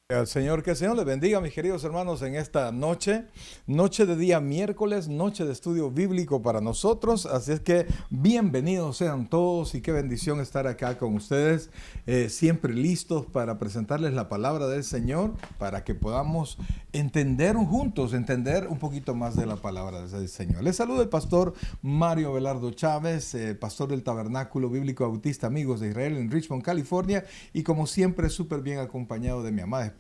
Al Señor, que el Señor les bendiga, mis queridos hermanos, en esta noche de día miércoles, noche de estudio bíblico para nosotros. Así es que bienvenidos sean todos y qué bendición estar acá con ustedes, siempre listos para presentarles la palabra del Señor, para que podamos entender juntos, entender un poquito más de la palabra del Señor. Les saluda el pastor Mario Belardo Chávez, pastor del Tabernáculo Bíblico Bautista Amigos de Israel en Richmond, California, y como siempre súper bien acompañado de mi amada esposa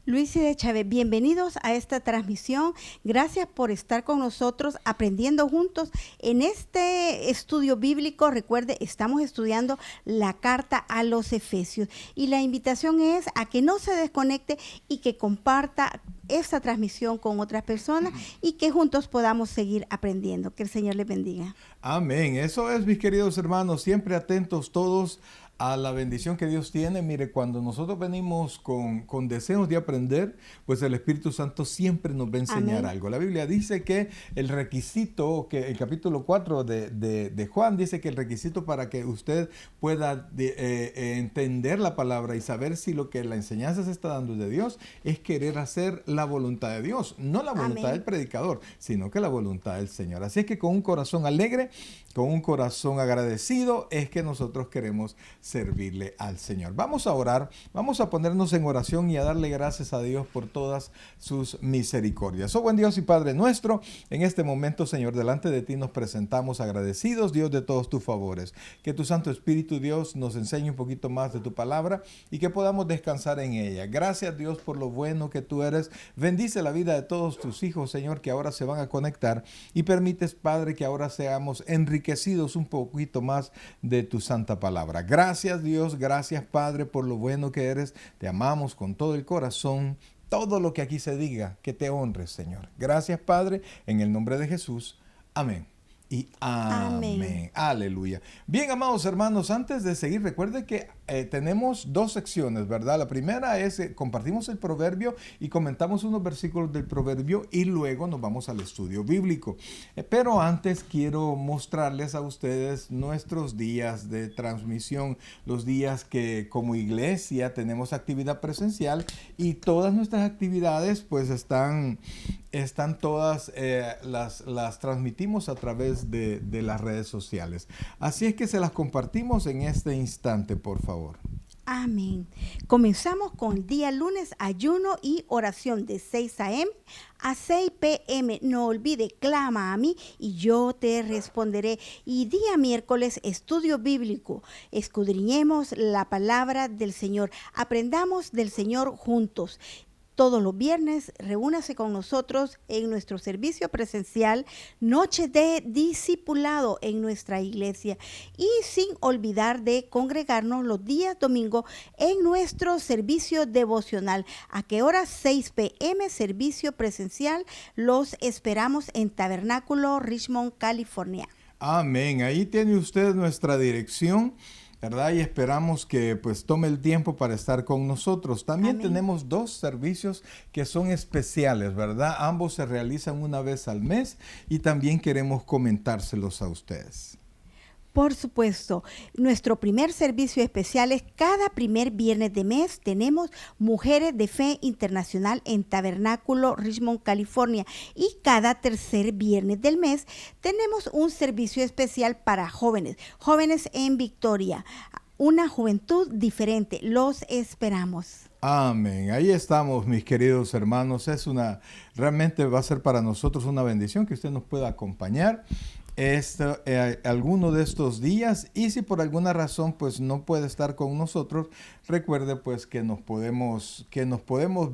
Luis de Chávez. Bienvenidos a esta transmisión. Gracias por estar con nosotros aprendiendo juntos en este estudio bíblico. Recuerde, estamos estudiando la carta a los Efesios y la invitación es a que no se desconecte y que comparta esta transmisión con otras personas y que juntos podamos seguir aprendiendo. Que el Señor les bendiga. Amén. Eso es, mis queridos hermanos, siempre atentos todos a la bendición que Dios tiene. Mire, cuando nosotros venimos con deseos de aprender, pues el Espíritu Santo siempre nos va a enseñar Amén. algo. La Biblia dice que el requisito, que el capítulo 4 de Juan dice que el requisito para que usted pueda entender la palabra y saber si lo que la enseñanza se está dando es de Dios, es querer hacer la voluntad de Dios, no la voluntad Amén. del predicador, sino que la voluntad del Señor. Así es que con un corazón alegre, con un corazón agradecido, es que nosotros queremos servirle al Señor. Vamos a orar, vamos a ponernos en oración y a darle gracias a Dios por todas sus misericordias. Oh buen Dios y Padre nuestro, en este momento, Señor, delante de ti nos presentamos agradecidos, Dios, de todos tus favores. Que tu Santo Espíritu, Dios, nos enseñe un poquito más de tu palabra y que podamos descansar en ella. Gracias, Dios, por lo bueno que tú eres. Bendice la vida de todos tus hijos, Señor, que ahora se van a conectar y permites, Padre, que ahora seamos enriquecidos un poquito más de tu santa palabra. Gracias, Dios, gracias, Padre, por lo bueno que eres. Te amamos con todo el corazón. Todo lo que aquí se diga, que te honres, Señor. Gracias, Padre, en el nombre de Jesús. Amén. Y amén. Amén. Aleluya. Bien, amados hermanos, antes de seguir, recuerde que tenemos dos secciones, ¿verdad? La primera es, compartimos el proverbio y comentamos unos versículos del proverbio y luego nos vamos al estudio bíblico. Pero antes quiero mostrarles a ustedes nuestros días de transmisión, los días que como iglesia tenemos actividad presencial y todas nuestras actividades pues están todas, las transmitimos a través de las redes sociales. Así es que se las compartimos en este instante, por favor. Amén. Comenzamos con el día lunes, ayuno y oración de 6 a.m. a 6 p.m. No olvide, clama a mí y yo te responderé. Y día miércoles, estudio bíblico. Escudriñemos la palabra del Señor. Aprendamos del Señor juntos. Todos los viernes, reúnase con nosotros en nuestro servicio presencial, noche de discipulado en nuestra iglesia. Y sin olvidar de congregarnos los días domingos en nuestro servicio devocional. ¿A qué hora? 6 p.m. servicio presencial. Los esperamos en Tabernáculo, Richmond, California. Amén. Ahí tiene usted nuestra dirección, ¿verdad? Y esperamos que pues tome el tiempo para estar con nosotros. También Amén. tenemos dos servicios que son especiales, ¿verdad? Ambos se realizan una vez al mes y también queremos comentárselos a ustedes. Por supuesto, nuestro primer servicio especial es cada primer viernes de mes. Tenemos Mujeres de Fe Internacional en Tabernáculo, Richmond, California. Y cada tercer viernes del mes tenemos un servicio especial para jóvenes, jóvenes en Victoria. Una juventud diferente. Los esperamos. Amén. Ahí estamos, mis queridos hermanos. Realmente va a ser para nosotros una bendición que usted nos pueda acompañar alguno de estos días, y si por alguna razón pues no puede estar con nosotros, recuerde pues que nos podemos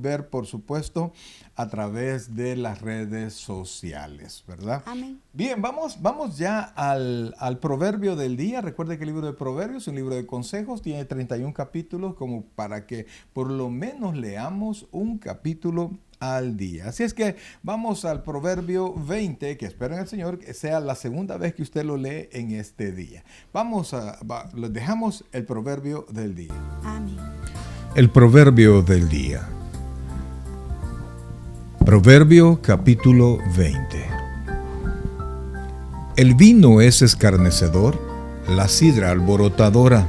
ver, por supuesto, a través de las redes sociales, ¿verdad? Amén. Bien, vamos ya al proverbio del día. Recuerde que el libro de Proverbios es un libro de consejos, tiene 31 capítulos, como para que por lo menos leamos un capítulo al día. Así es que vamos al proverbio 20, que espero en el Señor que sea la segunda vez que usted lo lee en este día. Les dejamos el proverbio del día. Amén. El proverbio del día. Proverbio capítulo 20. El vino es escarnecedor, la sidra alborotadora,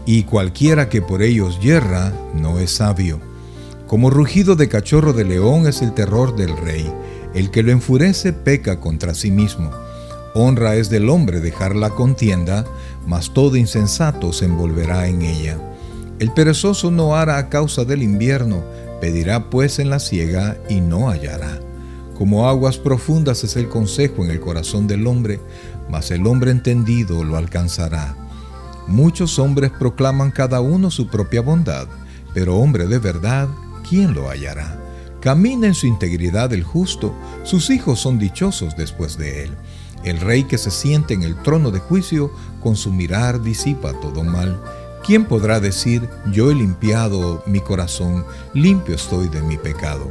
y cualquiera que por ellos yerra no es sabio. Como rugido de cachorro de león es el terror del rey. El que lo enfurece peca contra sí mismo. Honra es del hombre dejar la contienda, mas todo insensato se envolverá en ella. El perezoso no hará a causa del invierno, pedirá pues en la siega y no hallará. Como aguas profundas es el consejo en el corazón del hombre, mas el hombre entendido lo alcanzará. Muchos hombres proclaman cada uno su propia bondad, pero hombre de verdad, ¿quién lo hallará? Camina en su integridad el justo, sus hijos son dichosos después de él. El rey que se siente en el trono de juicio, con su mirar disipa todo mal. ¿Quién podrá decir, yo he limpiado mi corazón, limpio estoy de mi pecado?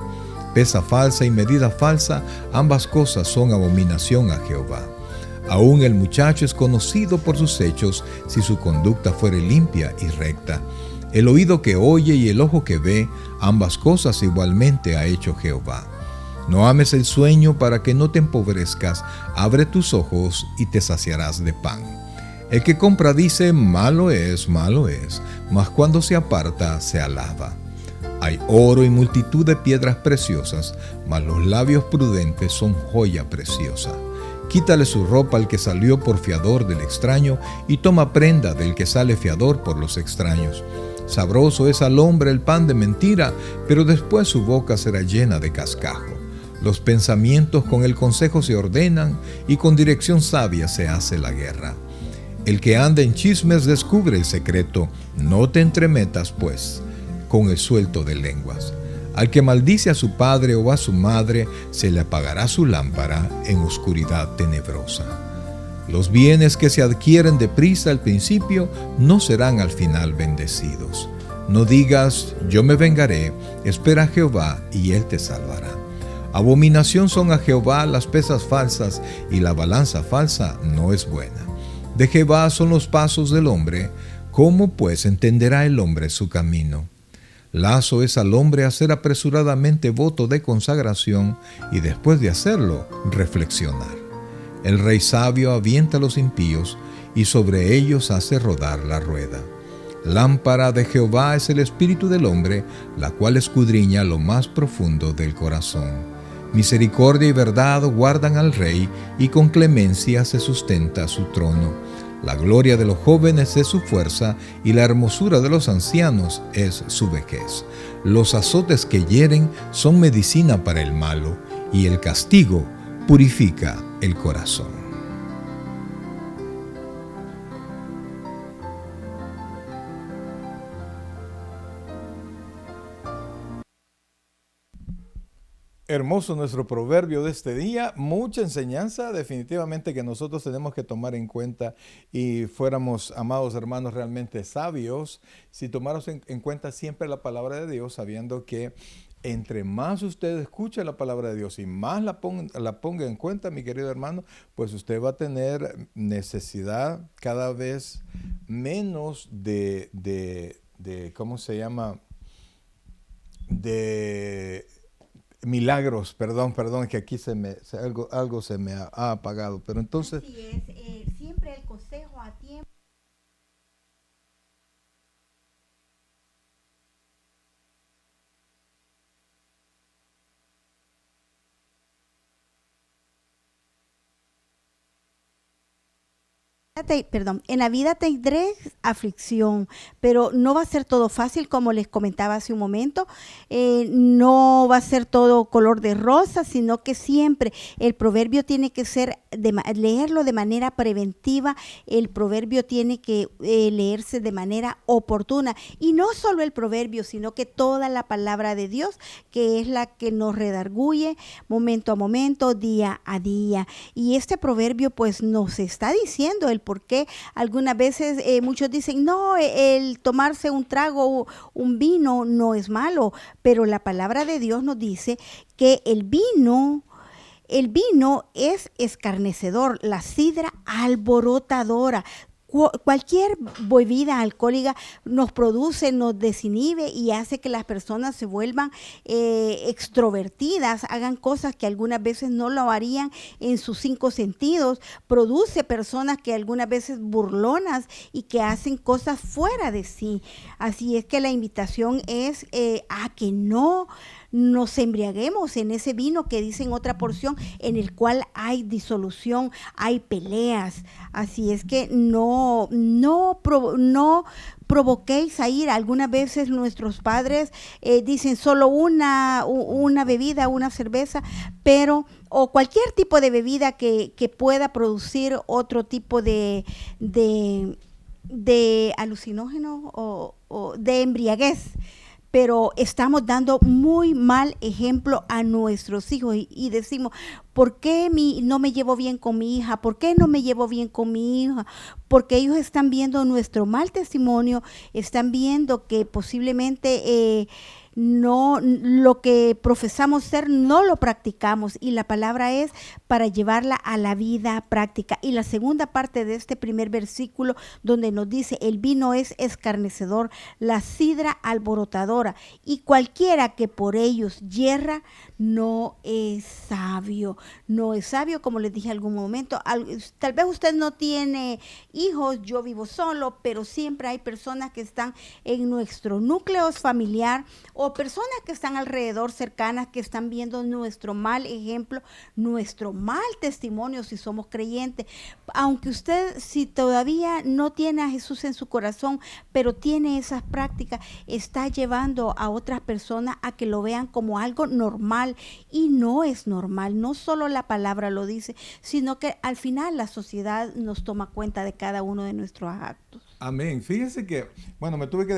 Pesa falsa y medida falsa, ambas cosas son abominación a Jehová. Aún el muchacho es conocido por sus hechos, si su conducta fuere limpia y recta. El oído que oye y el ojo que ve, ambas cosas igualmente ha hecho Jehová. No ames el sueño para que no te empobrezcas, abre tus ojos y te saciarás de pan. El que compra dice, malo es, mas cuando se aparta se alaba. Hay oro y multitud de piedras preciosas, mas los labios prudentes son joya preciosa. Quítale su ropa al que salió por fiador del extraño, y toma prenda del que sale fiador por los extraños. Sabroso es al hombre el pan de mentira, pero después su boca será llena de cascajo. Los pensamientos con el consejo se ordenan, y con dirección sabia se hace la guerra. El que anda en chismes descubre el secreto, no te entremetas, pues, con el suelto de lenguas. Al que maldice a su padre o a su madre, se le apagará su lámpara en oscuridad tenebrosa. Los bienes que se adquieren deprisa al principio no serán al final bendecidos. No digas, yo me vengaré, espera a Jehová y él te salvará. Abominación son a Jehová las pesas falsas, y la balanza falsa no es buena. De Jehová son los pasos del hombre, ¿cómo pues entenderá el hombre su camino? Lazo es al hombre hacer apresuradamente voto de consagración, y después de hacerlo, reflexionar. El rey sabio avienta a los impíos, y sobre ellos hace rodar la rueda. Lámpara de Jehová es el espíritu del hombre, la cual escudriña lo más profundo del corazón. Misericordia y verdad guardan al rey, y con clemencia se sustenta su trono. La gloria de los jóvenes es su fuerza, y la hermosura de los ancianos es su vejez. Los azotes que hieren son medicina para el malo, y el castigo purifica el corazón. Hermoso nuestro proverbio de este día, mucha enseñanza definitivamente que nosotros tenemos que tomar en cuenta, y fuéramos, amados hermanos, realmente sabios si tomáramos en cuenta siempre la palabra de Dios, sabiendo que entre más usted escuche la palabra de Dios y más la ponga en cuenta, mi querido hermano, pues usted va a tener necesidad cada vez menos de ¿cómo se llama? De milagros, perdón, que aquí algo se me ha apagado, pero entonces... Así es, siempre el consejo a tiempo. En la vida tendré aflicción, pero no va a ser todo fácil, como les comentaba hace un momento. No va a ser todo color de rosa, sino que siempre el proverbio tiene que ser, leerlo de manera preventiva. El proverbio tiene que leerse de manera oportuna. Y no solo el proverbio, sino que toda la palabra de Dios, que es la que nos redarguye momento a momento, día a día. Y este proverbio pues nos está diciendo el por qué. Algunas veces muchos dicen, no, el tomarse un trago, un vino no es malo, pero la palabra de Dios nos dice que el vino es escarnecedor, la sidra alborotadora. Cualquier bebida alcohólica nos produce, nos desinhibe y hace que las personas se vuelvan extrovertidas, hagan cosas que algunas veces no lo harían en sus 5 sentidos. Produce personas que algunas veces burlonas y que hacen cosas fuera de sí. Así es que la invitación es a que no nos embriaguemos en ese vino que dice en otra porción, en el cual hay disolución, hay peleas. Así es que no provoquéis a ira. Algunas veces nuestros padres dicen solo una bebida, una cerveza, pero o cualquier tipo de bebida que pueda producir otro tipo de alucinógeno o de embriaguez. Pero estamos dando muy mal ejemplo a nuestros hijos y decimos, ¿por qué no me llevo bien con mi hija? ¿Por qué no me llevo bien con mi hija? Porque ellos están viendo nuestro mal testimonio, están viendo que posiblemente no, lo que profesamos ser no lo practicamos, y la palabra es para llevarla a la vida práctica. Y la segunda parte de este primer versículo, donde nos dice, el vino es escarnecedor, la sidra alborotadora, y cualquiera que por ellos yerra no es sabio. No es sabio, como les dije en algún momento. Tal vez usted no tiene hijos, yo vivo solo, pero siempre hay personas que están en nuestro núcleo familiar o personas que están alrededor cercanas que están viendo nuestro mal ejemplo, nuestro mal testimonio si somos creyentes. Aunque usted, si todavía no tiene a Jesús en su corazón, pero tiene esas prácticas, está llevando a otras personas a que lo vean como algo normal, y no es normal. No solo la palabra lo dice, sino que al final la sociedad nos toma cuenta de cada uno de nuestros actos. Amén. Fíjense que, bueno, me tuve que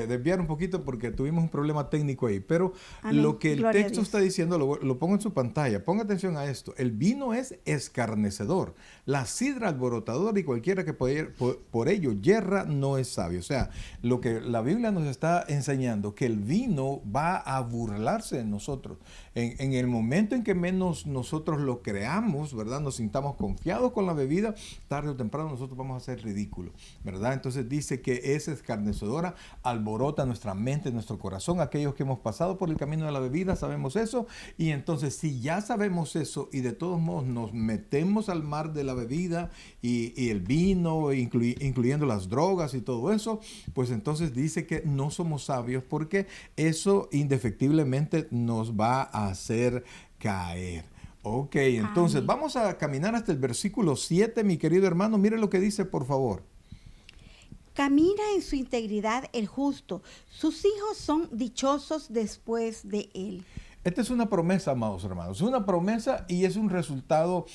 desviar un poquito porque tuvimos un problema técnico ahí, pero Amén. lo que el Gloria a texto Dios. está diciendo, lo pongo en su pantalla, ponga atención a esto. El vino es escarnecedor, la sidra alborotadora, y cualquiera que por ello yerra no es sabio. O sea, lo que la Biblia nos está enseñando, que el vino va a burlarse de nosotros. En el momento en que menos nosotros lo creamos, ¿verdad? Nos sintamos confiados con la bebida, tarde o temprano nosotros vamos a ser ridículos, ¿verdad? Entonces dice que es escarnecedora, alborota nuestra mente, nuestro corazón. Aquellos que hemos pasado por el camino de la bebida sabemos eso, y entonces si ya sabemos eso y de todos modos nos metemos al mar de la bebida y el vino, incluyendo las drogas y todo eso, pues entonces dice que no somos sabios, porque eso indefectiblemente nos va a hacer caer. Ok, entonces Amén. vamos a caminar hasta el versículo 7, mi querido hermano. Mire lo que dice, por favor. Camina en su integridad el justo, sus hijos son dichosos después de él. Esta es una promesa, amados hermanos. Es una promesa y es un resultado,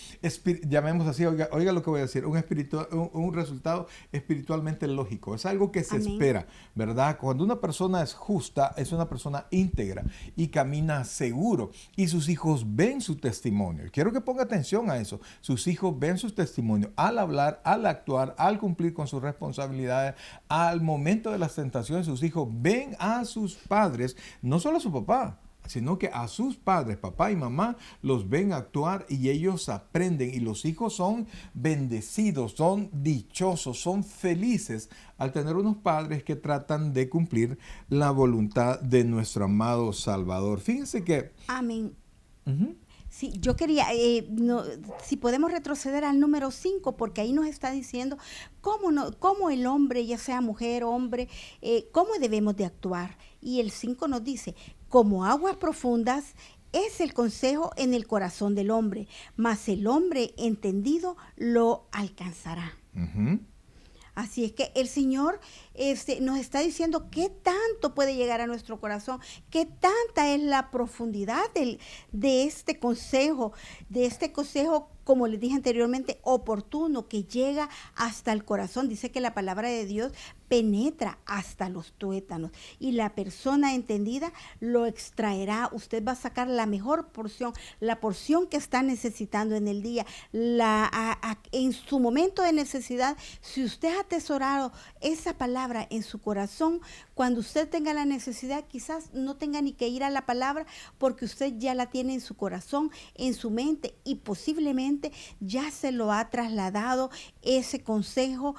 llamemos así, oiga lo que voy a decir, un resultado espiritualmente lógico. Es algo que se Amén. espera, ¿verdad? Cuando una persona es justa, es una persona íntegra y camina seguro, y sus hijos ven su testimonio. Quiero que ponga atención a eso. Sus hijos ven su testimonio al hablar, al actuar, al cumplir con sus responsabilidades. Al momento de las tentaciones, sus hijos ven a sus padres, no solo a su papá, sino que a sus padres, papá y mamá, los ven actuar y ellos aprenden, y los hijos son bendecidos, son dichosos, son felices al tener unos padres que tratan de cumplir la voluntad de nuestro amado Salvador. Fíjense que... Amén. Sí, yo quería, si podemos retroceder al número 5, porque ahí nos está diciendo cómo el hombre, ya sea mujer o hombre, cómo debemos de actuar. Y el 5 nos dice, como aguas profundas es el consejo en el corazón del hombre, mas el hombre entendido lo alcanzará. Así es que el Señor nos está diciendo qué tanto puede llegar a nuestro corazón, qué tanta es la profundidad de este consejo, como les dije anteriormente, oportuno, que llega hasta el corazón. Dice que la palabra de Dios penetra hasta los tuétanos, y la persona entendida lo extraerá. Usted va a sacar la mejor porción, la porción que está necesitando en el día. En su momento de necesidad, si usted ha atesorado esa palabra en su corazón. Cuando usted tenga la necesidad, quizás no tenga ni que ir a la palabra, porque usted ya la tiene en su corazón, en su mente, y posiblemente ya se lo ha trasladado ese consejo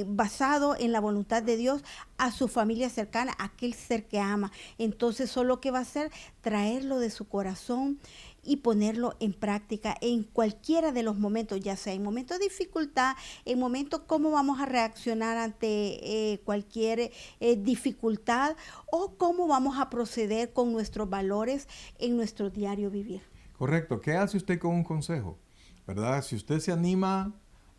basado en la voluntad de Dios a su familia cercana, a aquel ser que ama. Entonces solo que va a hacer, traerlo de su corazón y ponerlo en práctica en cualquiera de los momentos, ya sea en momentos de dificultad, en momentos cómo vamos a reaccionar ante cualquier dificultad, o cómo vamos a proceder con nuestros valores en nuestro diario vivir. Correcto. ¿Qué hace usted con un consejo? ¿Verdad? Si usted se anima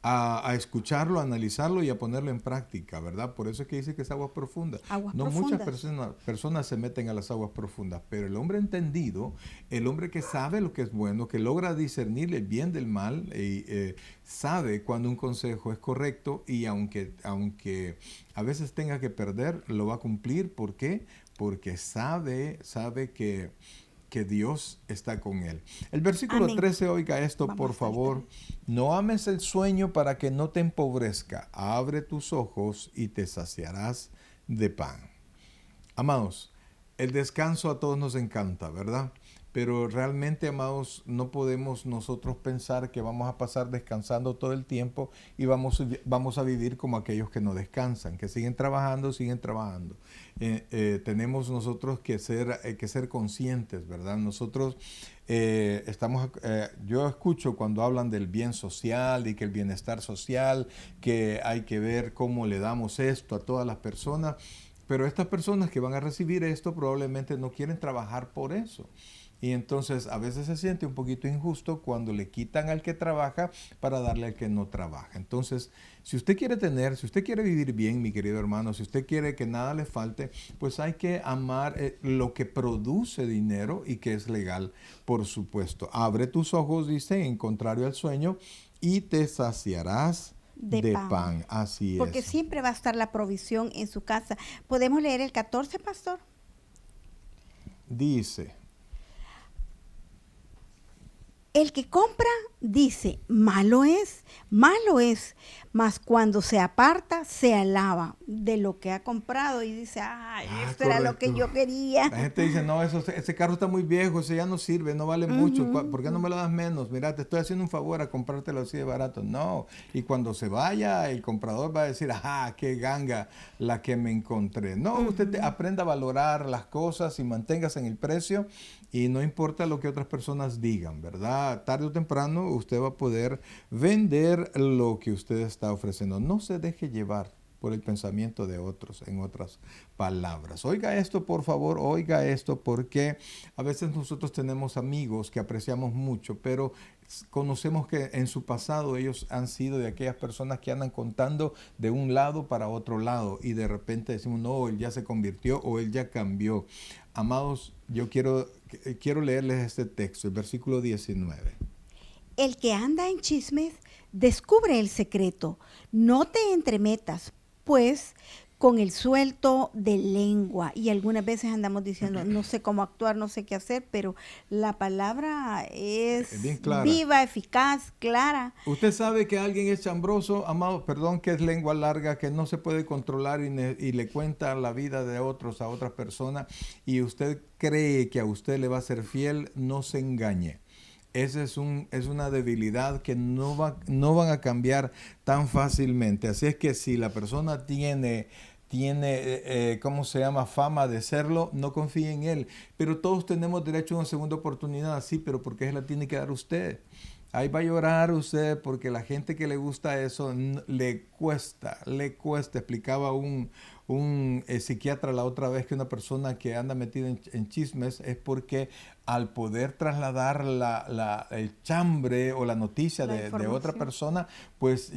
a escucharlo, a analizarlo y a ponerlo en práctica, ¿verdad? Por eso es que dice que es aguas profundas. Aguas No profundas. muchas personas se meten a las aguas profundas, pero el hombre entendido, el hombre que sabe lo que es bueno, que logra discernir el bien del mal, sabe cuando un consejo es correcto, y aunque a veces tenga que perder, lo va a cumplir. ¿Por qué? Porque sabe que Dios está con él. El versículo Amén. 13, oiga esto, Vamos por a favor. saltar. No ames el sueño para que no te empobrezca. Abre tus ojos y te saciarás de pan. Amados, el descanso a todos nos encanta, ¿verdad? Pero realmente, amados, no podemos nosotros pensar que vamos a pasar descansando todo el tiempo y vamos a vivir como aquellos que no descansan, que siguen trabajando, siguen trabajando. Tenemos nosotros que ser conscientes, ¿verdad? Nosotros yo escucho cuando hablan del bien social y que el bienestar social, que hay que ver cómo le damos esto a todas las personas, pero estas personas que van a recibir esto probablemente no quieren trabajar por eso. Y entonces a veces se siente un poquito injusto cuando le quitan al que trabaja para darle al que no trabaja. Entonces, si usted quiere vivir bien, mi querido hermano, si usted quiere que nada le falte, pues hay que amar lo que produce dinero y que es legal, por supuesto. Abre tus ojos, dice, en contrario al sueño, y te saciarás de pan. Así Porque es. siempre va a estar la provisión en su casa. ¿Podemos leer el 14, pastor? Dice: El que compra dice, malo es, mas cuando se aparta, se alaba de lo que ha comprado y dice, ay, esto era lo que correcto. yo quería. La gente dice, no, ese carro está muy viejo, ese ya no sirve, no vale mucho, ¿por qué no me lo das menos? Mira, te estoy haciendo un favor a comprártelo así de barato. No, y cuando se vaya, el comprador va a decir, ajá, qué ganga la que me encontré. No, usted aprenda a valorar las cosas y manténgase en el precio, y no importa lo que otras personas digan, ¿verdad? Tarde o temprano usted va a poder vender lo que usted está ofreciendo. No se deje llevar por el pensamiento de otros, en otras palabras. Oiga esto, por favor, oiga esto, porque a veces nosotros tenemos amigos que apreciamos mucho, pero conocemos que en su pasado ellos han sido de aquellas personas que andan contando de un lado para otro lado, y de repente decimos, no, él ya se convirtió o él ya cambió. Amados, yo quiero leerles este texto, el versículo 19. El que anda en chismes descubre el secreto. No te entremetas, pues, con el suelto de lengua. Y algunas veces andamos diciendo, no sé cómo actuar, no sé qué hacer, pero la palabra es Bien clara. viva, eficaz, clara. Usted sabe que alguien es chambroso, amado, perdón, que es lengua larga, que no se puede controlar y le cuenta la vida de otros a otras personas, y usted cree que a usted le va a ser fiel. No se engañe. Esa es una debilidad que no van a cambiar tan fácilmente. Así es que si la persona tiene ¿cómo se llama? Fama de serlo, no confíe en él. Pero todos tenemos derecho a una segunda oportunidad, sí, pero ¿por qué se la tiene que dar usted? Ahí va a llorar usted porque la gente que le gusta eso le cuesta. Explicaba un psiquiatra la otra vez que una persona que anda metida en chismes es porque al poder trasladar el chambre o la noticia de otra persona, pues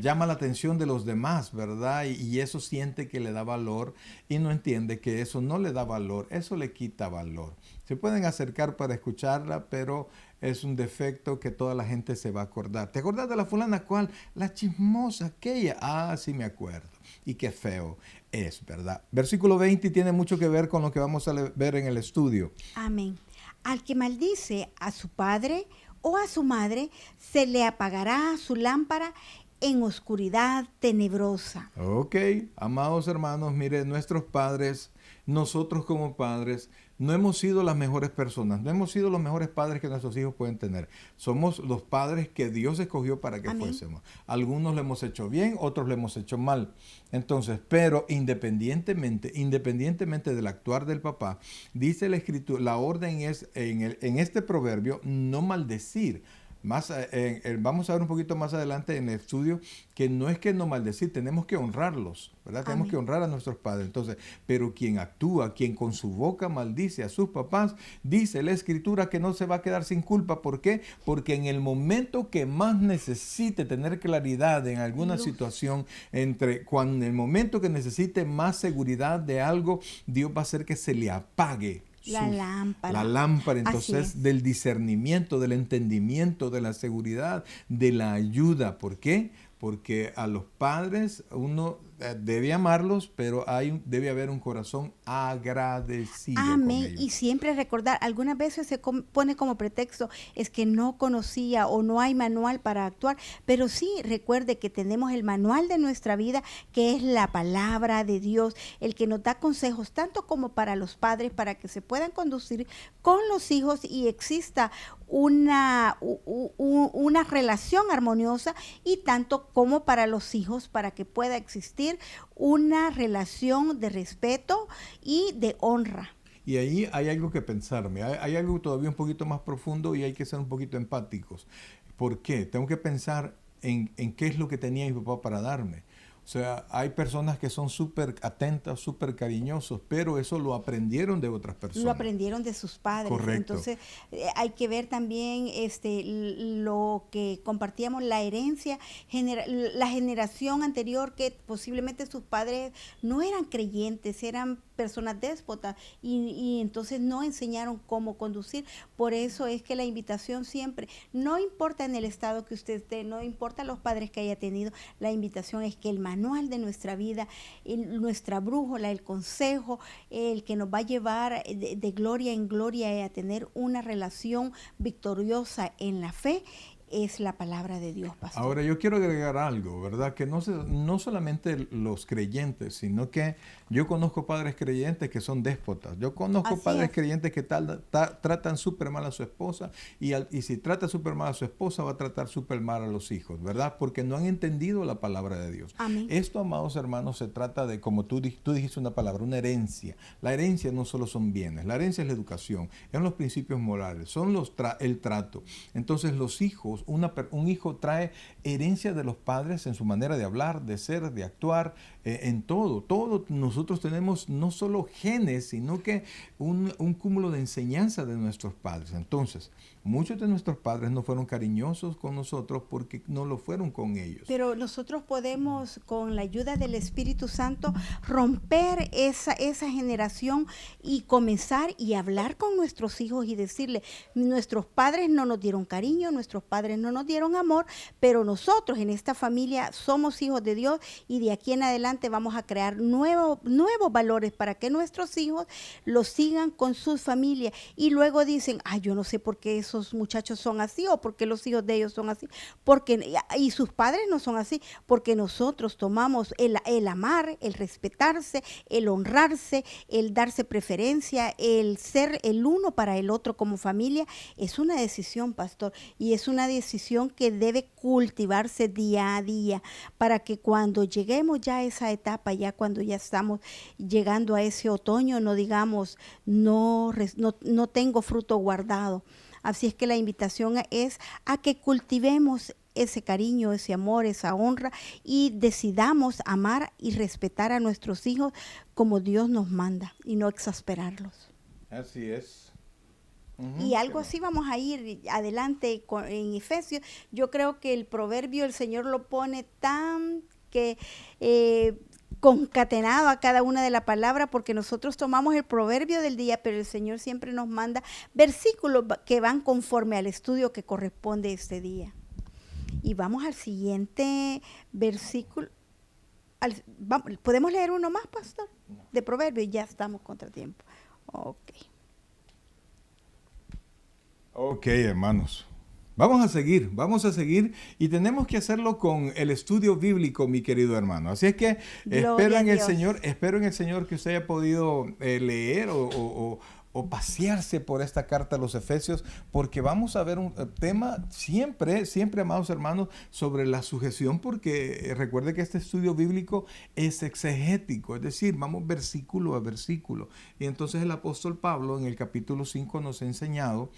llama la atención de los demás, ¿verdad? Y eso siente que le da valor, y no entiende que eso no le da valor, eso le quita valor. Se pueden acercar para escucharla, pero es un defecto que toda la gente se va a acordar. ¿Te acordás de la fulana cuál? La chismosa aquella. Ah, sí me acuerdo. Y qué feo es, ¿verdad? Versículo 20 tiene mucho que ver con lo que vamos a ver en el estudio. Amén. Al que maldice a su padre o a su madre, se le apagará su lámpara en oscuridad tenebrosa. Ok, amados hermanos, mire, nuestros padres, nosotros como padres, no hemos sido las mejores personas, no hemos sido los mejores padres que nuestros hijos pueden tener. Somos los padres que Dios escogió para que Amén. fuésemos. Algunos le hemos hecho bien, otros le hemos hecho mal. Entonces, pero independientemente del actuar del papá, dice la Escritura, la orden es en este proverbio, no maldecir. Vamos a ver un poquito más adelante en el estudio que no es que no maldecir, tenemos que honrarlos, ¿verdad? Tenemos que honrar a nuestros padres. Entonces, pero quien actúa, quien con su boca maldice a sus papás, dice la Escritura que no se va a quedar sin culpa. ¿Por qué? Porque en el momento que más necesite tener claridad en alguna situación, en el momento que necesite más seguridad de algo, Dios va a hacer que se le apague La lámpara. La lámpara, entonces, del discernimiento, del entendimiento, de la seguridad, de la ayuda. ¿Por qué? Porque a los padres uno debe amarlos, pero debe haber un corazón agradecido. Amén. Con ellos. Y siempre recordar, algunas veces se pone como pretexto, es que no conocía o no hay manual para actuar, pero sí recuerde que tenemos el manual de nuestra vida, que es la palabra de Dios, el que nos da consejos tanto como para los padres, para que se puedan conducir con los hijos y exista una relación armoniosa, y tanto como para los hijos, para que pueda existir una relación de respeto y de honra. Y ahí hay algo que pensar, hay algo todavía un poquito más profundo y hay que ser un poquito empáticos. ¿Por qué? Tengo que pensar en qué es lo que tenía mi papá para darme. O sea, hay personas que son súper atentas, súper cariñosos, pero eso lo aprendieron de otras personas. Lo aprendieron de sus padres. Correcto. Entonces, hay que ver también lo que compartíamos, la herencia, la generación anterior, que posiblemente sus padres no eran creyentes, eran personas déspotas y entonces no enseñaron cómo conducir. Por eso es que la invitación siempre, no importa en el estado que usted esté, no importa los padres que haya tenido, la invitación es que el manual de nuestra vida, nuestra brújula, el consejo, el que nos va a llevar de gloria en gloria a tener una relación victoriosa en la fe, es la palabra de Dios, pastor. Ahora yo quiero agregar algo, ¿verdad? Que no solamente los creyentes, sino que yo conozco padres creyentes que son déspotas. Yo conozco padres creyentes que tratan súper mal a su esposa y si trata súper mal a su esposa va a tratar súper mal a los hijos, ¿verdad? Porque no han entendido la palabra de Dios. Amén. Esto, amados hermanos, se trata de, como tú dijiste una palabra, una herencia. La herencia no solo son bienes, la herencia es la educación, son los principios morales, son el trato. Entonces los hijos, un hijo trae herencia de los padres en su manera de hablar, de ser, de actuar, en todo. Todos nosotros tenemos no solo genes, sino que un cúmulo de enseñanza de nuestros padres. Entonces, muchos de nuestros padres no fueron cariñosos con nosotros porque no lo fueron con ellos. Pero nosotros podemos, con la ayuda del Espíritu Santo, romper esa generación y comenzar y hablar con nuestros hijos y decirle, nuestros padres no nos dieron cariño, nuestros padres no nos dieron amor, pero nosotros en esta familia somos hijos de Dios y de aquí en adelante vamos a crear nuevos valores para que nuestros hijos los sigan con sus familias. Y luego dicen, yo no sé por qué esos muchachos son así o por qué los hijos de ellos son así, y sus padres no son así, porque nosotros tomamos el amar, el respetarse, el honrarse, el darse preferencia, el ser el uno para el otro como familia. Es una decisión, pastor, y es una decisión que debe cultivarse día a día para que cuando lleguemos ya a esa etapa, ya cuando ya estamos llegando a ese otoño, no digamos, no tengo fruto guardado. Así es que la invitación es a que cultivemos ese cariño, ese amor, esa honra y decidamos amar y respetar a nuestros hijos como Dios nos manda y no exasperarlos. Así es. Y algo así vamos a ir adelante en Efesios. Yo creo que el proverbio el Señor lo pone tan que concatenado a cada una de las palabras, porque nosotros tomamos el proverbio del día, pero el Señor siempre nos manda versículos que van conforme al estudio que corresponde este día. Y vamos al siguiente versículo. ¿Podemos leer uno más, pastor? De proverbio, ya estamos contra tiempo. Ok, hermanos. Vamos a seguir y tenemos que hacerlo con el estudio bíblico, mi querido hermano. Así es que Gloria a Dios. espero en el Señor que usted haya podido leer o pasearse por esta carta a los Efesios, porque vamos a ver un tema siempre, siempre, amados hermanos, sobre la sujeción, porque recuerde que este estudio bíblico es exegético, es decir, vamos versículo a versículo. Y entonces el apóstol Pablo en el capítulo 5 nos ha enseñado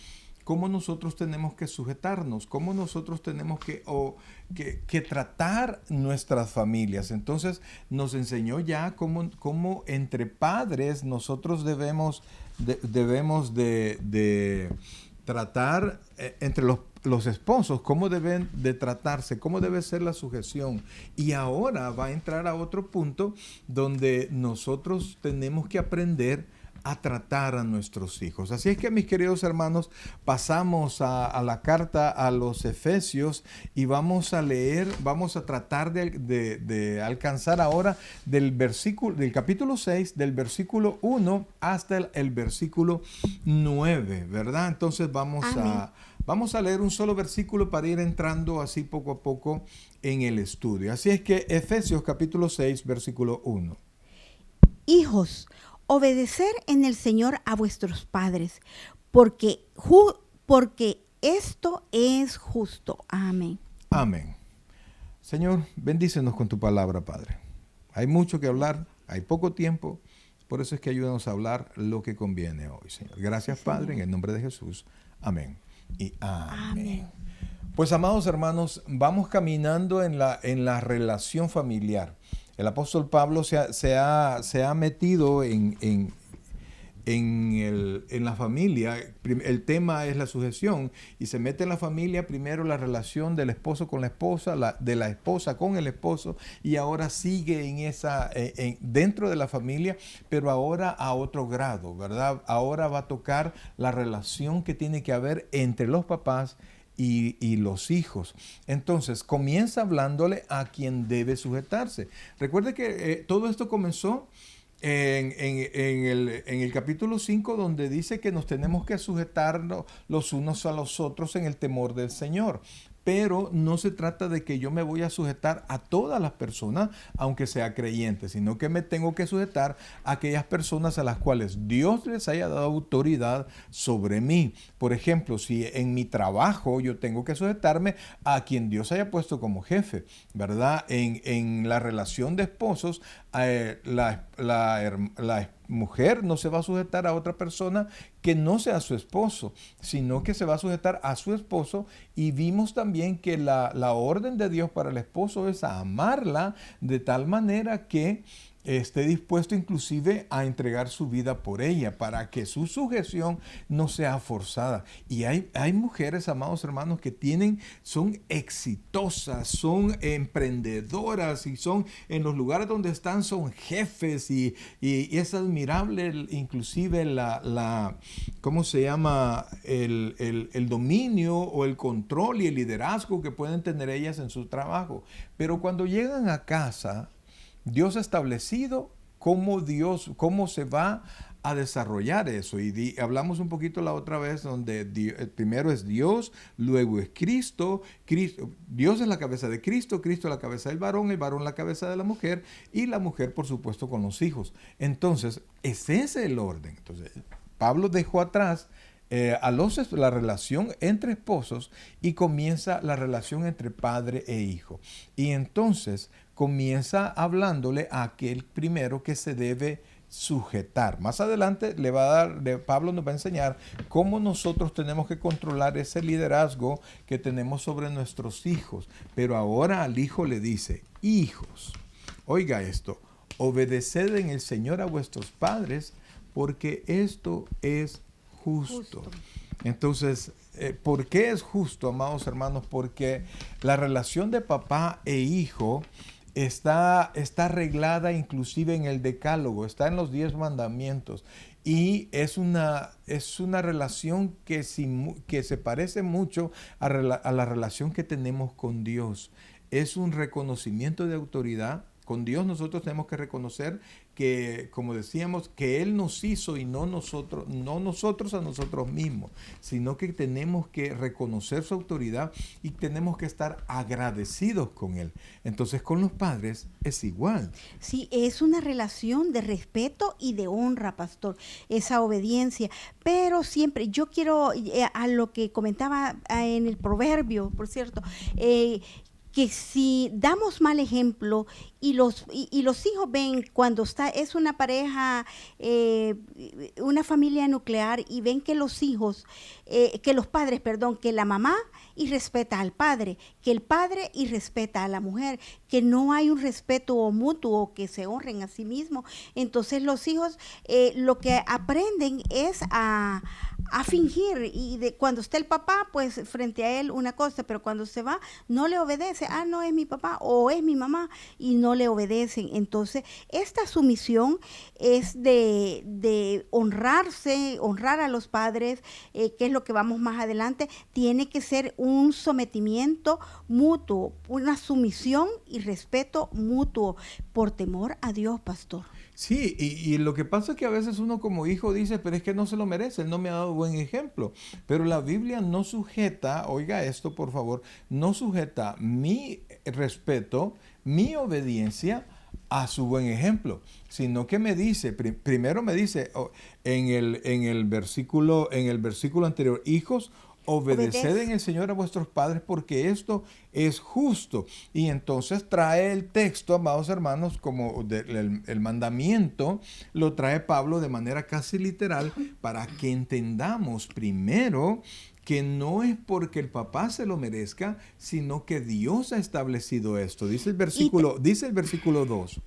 cómo nosotros tenemos que sujetarnos, cómo nosotros tenemos que tratar nuestras familias. Entonces nos enseñó ya cómo entre padres nosotros debemos de tratar entre los esposos, cómo deben de tratarse, cómo debe ser la sujeción. Y ahora va a entrar a otro punto donde nosotros tenemos que aprender a tratar a nuestros hijos. Así es que, mis queridos hermanos, pasamos a la carta a los Efesios y vamos a leer, vamos a tratar de alcanzar ahora del capítulo 6, del versículo 1 hasta el versículo 9, ¿verdad? Entonces vamos a leer un solo versículo para ir entrando así poco a poco en el estudio. Así es que Efesios capítulo 6, versículo 1. Hijos, obedecer en el Señor a vuestros padres, porque esto es justo. Amén. Amén. Señor, bendícenos con tu palabra, Padre. Hay mucho que hablar, hay poco tiempo, por eso es que ayúdanos a hablar lo que conviene hoy, Señor. Gracias, Sí, Padre, Señor. en el nombre de Jesús. Amén y amén. Amén. Pues, amados hermanos, vamos caminando en la relación familiar. El apóstol Pablo se ha metido en la familia. El tema es la sujeción y se mete en la familia primero la relación del esposo con la esposa, de la esposa con el esposo, y ahora sigue dentro de la familia, pero ahora a otro grado, ¿verdad? Ahora va a tocar la relación que tiene que haber entre los papás y los hijos. Entonces comienza hablándole a quien debe sujetarse. Recuerde que todo esto comenzó en el capítulo 5, donde dice que nos tenemos que sujetarnos los unos a los otros en el temor del Señor. Pero no se trata de que yo me voy a sujetar a todas las personas, aunque sea creyente, sino que me tengo que sujetar a aquellas personas a las cuales Dios les haya dado autoridad sobre mí. Por ejemplo, si en mi trabajo yo tengo que sujetarme a quien Dios haya puesto como jefe, ¿verdad? En la relación de esposos, la mujer no se va a sujetar a otra persona que no sea su esposo, sino que se va a sujetar a su esposo. Y vimos también que la orden de Dios para el esposo es a amarla de tal manera que esté dispuesto inclusive a entregar su vida por ella, para que su sujeción no sea forzada. Y hay mujeres, amados hermanos, que son exitosas, son emprendedoras y son en los lugares donde están, son jefes y es admirable inclusive ¿cómo se llama? El dominio o el control y el liderazgo que pueden tener ellas en su trabajo. Pero cuando llegan a casa, Dios ha establecido cómo se va a desarrollar eso. Y hablamos un poquito la otra vez donde primero es Dios, luego es Cristo. Dios es la cabeza de Cristo, Cristo es la cabeza del varón, el varón la cabeza de la mujer y la mujer, por supuesto, con los hijos. Entonces, ese es el orden. Entonces, Pablo dejó atrás la relación entre esposos y comienza la relación entre padre e hijo. Y entonces comienza hablándole a aquel primero que se debe sujetar. Más adelante Pablo nos va a enseñar cómo nosotros tenemos que controlar ese liderazgo que tenemos sobre nuestros hijos. Pero ahora al hijo le dice: hijos, oiga esto, obedeced en el Señor a vuestros padres, porque esto es justo. Entonces, ¿por qué es justo, amados hermanos? Porque la relación de papá e hijo está arreglada inclusive en el Decálogo, está en los 10 mandamientos. Y es una relación que se parece mucho a la relación que tenemos con Dios. Es un reconocimiento de autoridad, Con Dios nosotros tenemos que reconocer que, como decíamos, que Él nos hizo y no nosotros a nosotros mismos, sino que tenemos que reconocer su autoridad y tenemos que estar agradecidos con Él. Entonces, con los padres es igual. Sí, es una relación de respeto y de honra, pastor, esa obediencia. Pero siempre, yo quiero, a lo que comentaba en el proverbio, por cierto, que si damos mal ejemplo y los hijos ven cuando es una pareja, una familia nuclear, y ven que los hijos, que los padres, perdón, que la mamá y respeta al padre, que el padre y respeta a la mujer, que no hay un respeto mutuo, que se honren a sí mismos, entonces los hijos lo que aprenden es a fingir, y cuando está el papá, pues frente a él una cosa, pero cuando se va no le obedece. No es mi papá o es mi mamá, y no le obedecen. Entonces esta sumisión es de honrarse, honrar a los padres, que es lo que vamos más adelante. Tiene que ser un sometimiento mutuo, una sumisión y respeto mutuo, por temor a Dios, pastor. Sí, y lo que pasa es que a veces uno como hijo dice, pero es que no se lo merece, él no me ha dado buen ejemplo. Pero la Biblia no sujeta, oiga esto por favor, no sujeta mi respeto, mi obediencia a su buen ejemplo, sino que me dice, primero me dice en el versículo anterior, hijos, obedeced en el Señor a vuestros padres, porque esto es justo. Y entonces trae el texto, amados hermanos, como el mandamiento, lo trae Pablo de manera casi literal, para que entendamos primero que no es porque el papá se lo merezca, sino que Dios ha establecido esto. Dice el versículo 2.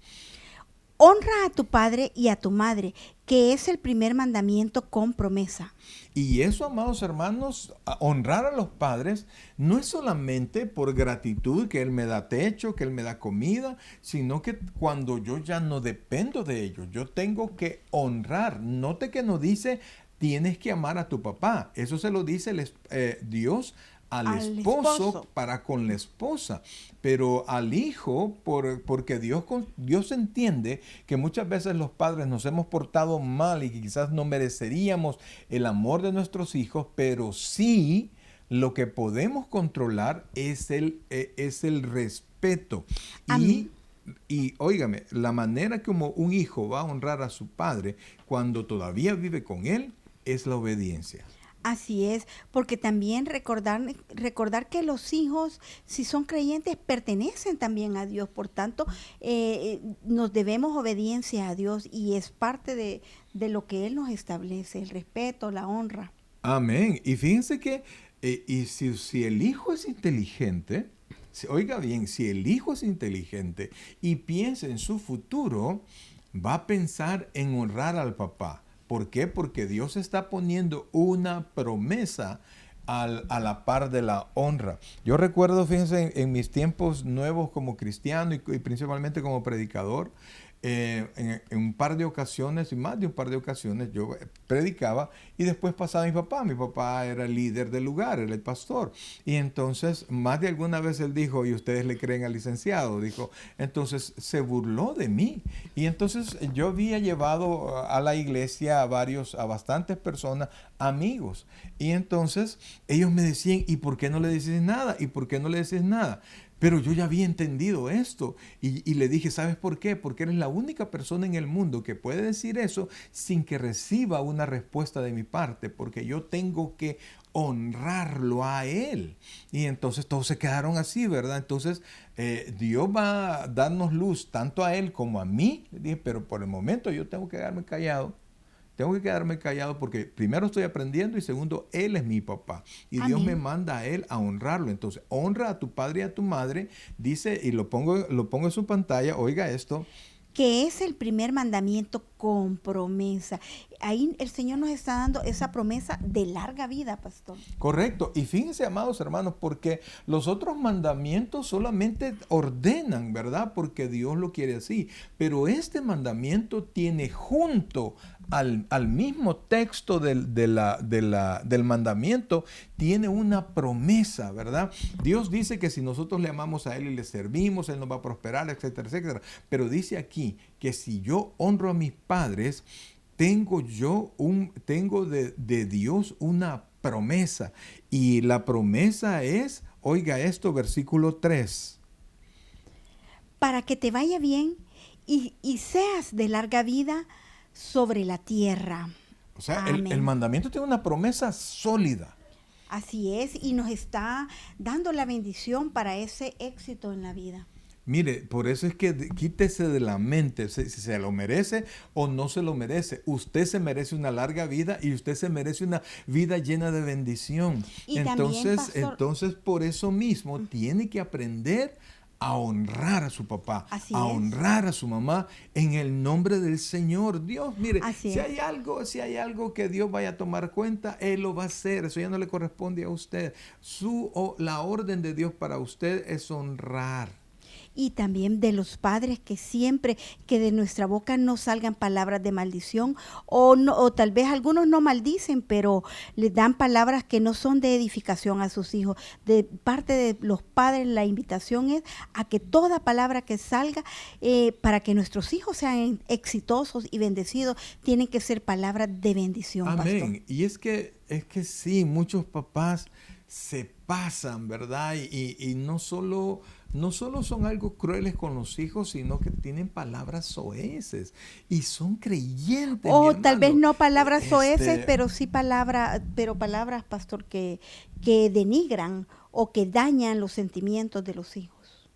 Honra a tu padre y a tu madre, que es el primer mandamiento con promesa. Y eso, amados hermanos, honrar a los padres no es solamente por gratitud, que Él me da techo, que Él me da comida, sino que cuando yo ya no dependo de ellos, yo tengo que honrar. Note que no dice, tienes que amar a tu papá. Eso se lo dice Dios al esposo para con la esposa, pero al hijo, porque Dios entiende que muchas veces los padres nos hemos portado mal y que quizás no mereceríamos el amor de nuestros hijos, pero sí lo que podemos controlar es el respeto. Y óigame, la manera como un hijo va a honrar a su padre cuando todavía vive con él es la obediencia. Así es, porque también recordar que los hijos, si son creyentes, pertenecen también a Dios. Por tanto, nos debemos obediencia a Dios, y es parte de lo que Él nos establece, el respeto, la honra. Amén. Y fíjense que si el hijo es inteligente, oiga bien, si el hijo es inteligente y piensa en su futuro, va a pensar en honrar al papá. ¿Por qué? Porque Dios está poniendo una promesa a la par de la honra. Yo recuerdo, fíjense, en mis tiempos nuevos como cristiano y principalmente como predicador, en un par de ocasiones, y más de un par de ocasiones, yo predicaba y después pasaba mi papá. Mi papá era el líder del lugar, era el pastor. Y entonces, más de alguna vez él dijo, ¿y ustedes le creen al licenciado? Dijo, entonces se burló de mí. Y entonces yo había llevado a la iglesia a bastantes personas, amigos. Y entonces ellos me decían, ¿y por qué no le decís nada? ¿Y por qué no le decís nada? Pero yo ya había entendido esto y le dije, ¿sabes por qué? Porque eres la única persona en el mundo que puede decir eso sin que reciba una respuesta de mi parte, porque yo tengo que honrarlo a él. Y entonces todos se quedaron así, ¿verdad? Entonces Dios va a darnos luz tanto a él como a mí. Le dije, pero por el momento yo tengo que quedarme callado. Tengo que quedarme callado porque primero estoy aprendiendo y segundo, Él es mi papá. Y Amén. Dios me manda a Él a honrarlo. Entonces, honra a tu padre y a tu madre. Dice, y lo pongo en su pantalla, oiga esto. Que es el primer mandamiento con promesa. Ahí el Señor nos está dando esa promesa de larga vida, pastor. Correcto. Y fíjense, amados hermanos, porque los otros mandamientos solamente ordenan, ¿verdad? Porque Dios lo quiere así. Pero este mandamiento tiene junto al mismo texto del mandamiento, tiene una promesa, ¿verdad? Dios dice que si nosotros le amamos a Él y le servimos, Él nos va a prosperar, etcétera, etcétera. Pero dice aquí que si yo honro a mis padres, tengo de Dios una promesa. Y la promesa es, oiga esto, versículo 3. Para que te vaya bien y seas de larga vida sobre la tierra. O sea, Amén. el mandamiento tiene una promesa sólida. Así es, y nos está dando la bendición para ese éxito en la vida. Mire, por eso es que quítese de la mente si se lo merece o no se lo merece. Usted se merece una larga vida y usted se merece una vida llena de bendición. Y Entonces, también, pastor, entonces por eso mismo tiene que aprender a honrar a su papá, Así a es. honrar a su mamá en el nombre del Señor. Dios, mire, Así si es. hay algo que Dios vaya a tomar cuenta, Él lo va a hacer. Eso ya no le corresponde a usted. La orden de Dios para usted es honrar. y también de los padres, que siempre que de nuestra boca no salgan palabras de maldición, o tal vez algunos no maldicen, pero les dan palabras que no son de edificación a sus hijos. De parte de los padres, la invitación es a que toda palabra que salga para que nuestros hijos sean exitosos y bendecidos, tienen que ser palabras de bendición, Amén. pastor. Y es que sí, muchos papás se pasan, ¿verdad? Y no solo son algo crueles con los hijos, sino que tienen palabras soeces y son creyentes. O mi tal vez hermano. no palabras soeces, Este, pero sí palabras, pastor, que denigran o que dañan los sentimientos de los hijos.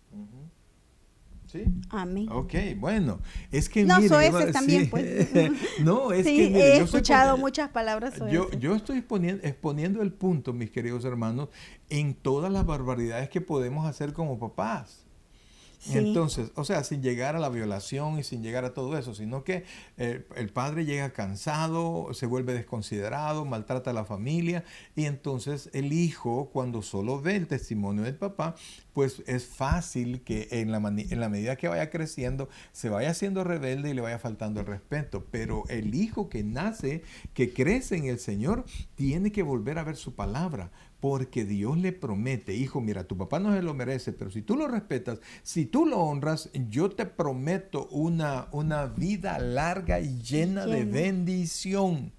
¿Sí? Amén. Ok, bueno, es que No, mire, soeces también, sí. pues. No, es Sí, que mire, he yo estoy escuchado poni- muchas palabras soeces. yo estoy exponiendo el punto, mis queridos hermanos, en todas las barbaridades que podemos hacer como papás. Sí. Entonces, o sea, sin llegar a la violación y sin llegar a todo eso, sino que el padre llega cansado, se vuelve desconsiderado, maltrata a la familia, y entonces el hijo, cuando solo ve el testimonio del papá, pues es fácil que en la medida que vaya creciendo, se vaya haciendo rebelde y le vaya faltando el respeto. Pero el hijo que nace, que crece en el Señor, tiene que volver a ver su palabra. Porque Dios le promete, hijo, mira, tu papá no se lo merece, pero si tú lo respetas, si tú lo honras, yo te prometo una vida larga y llena de bendición.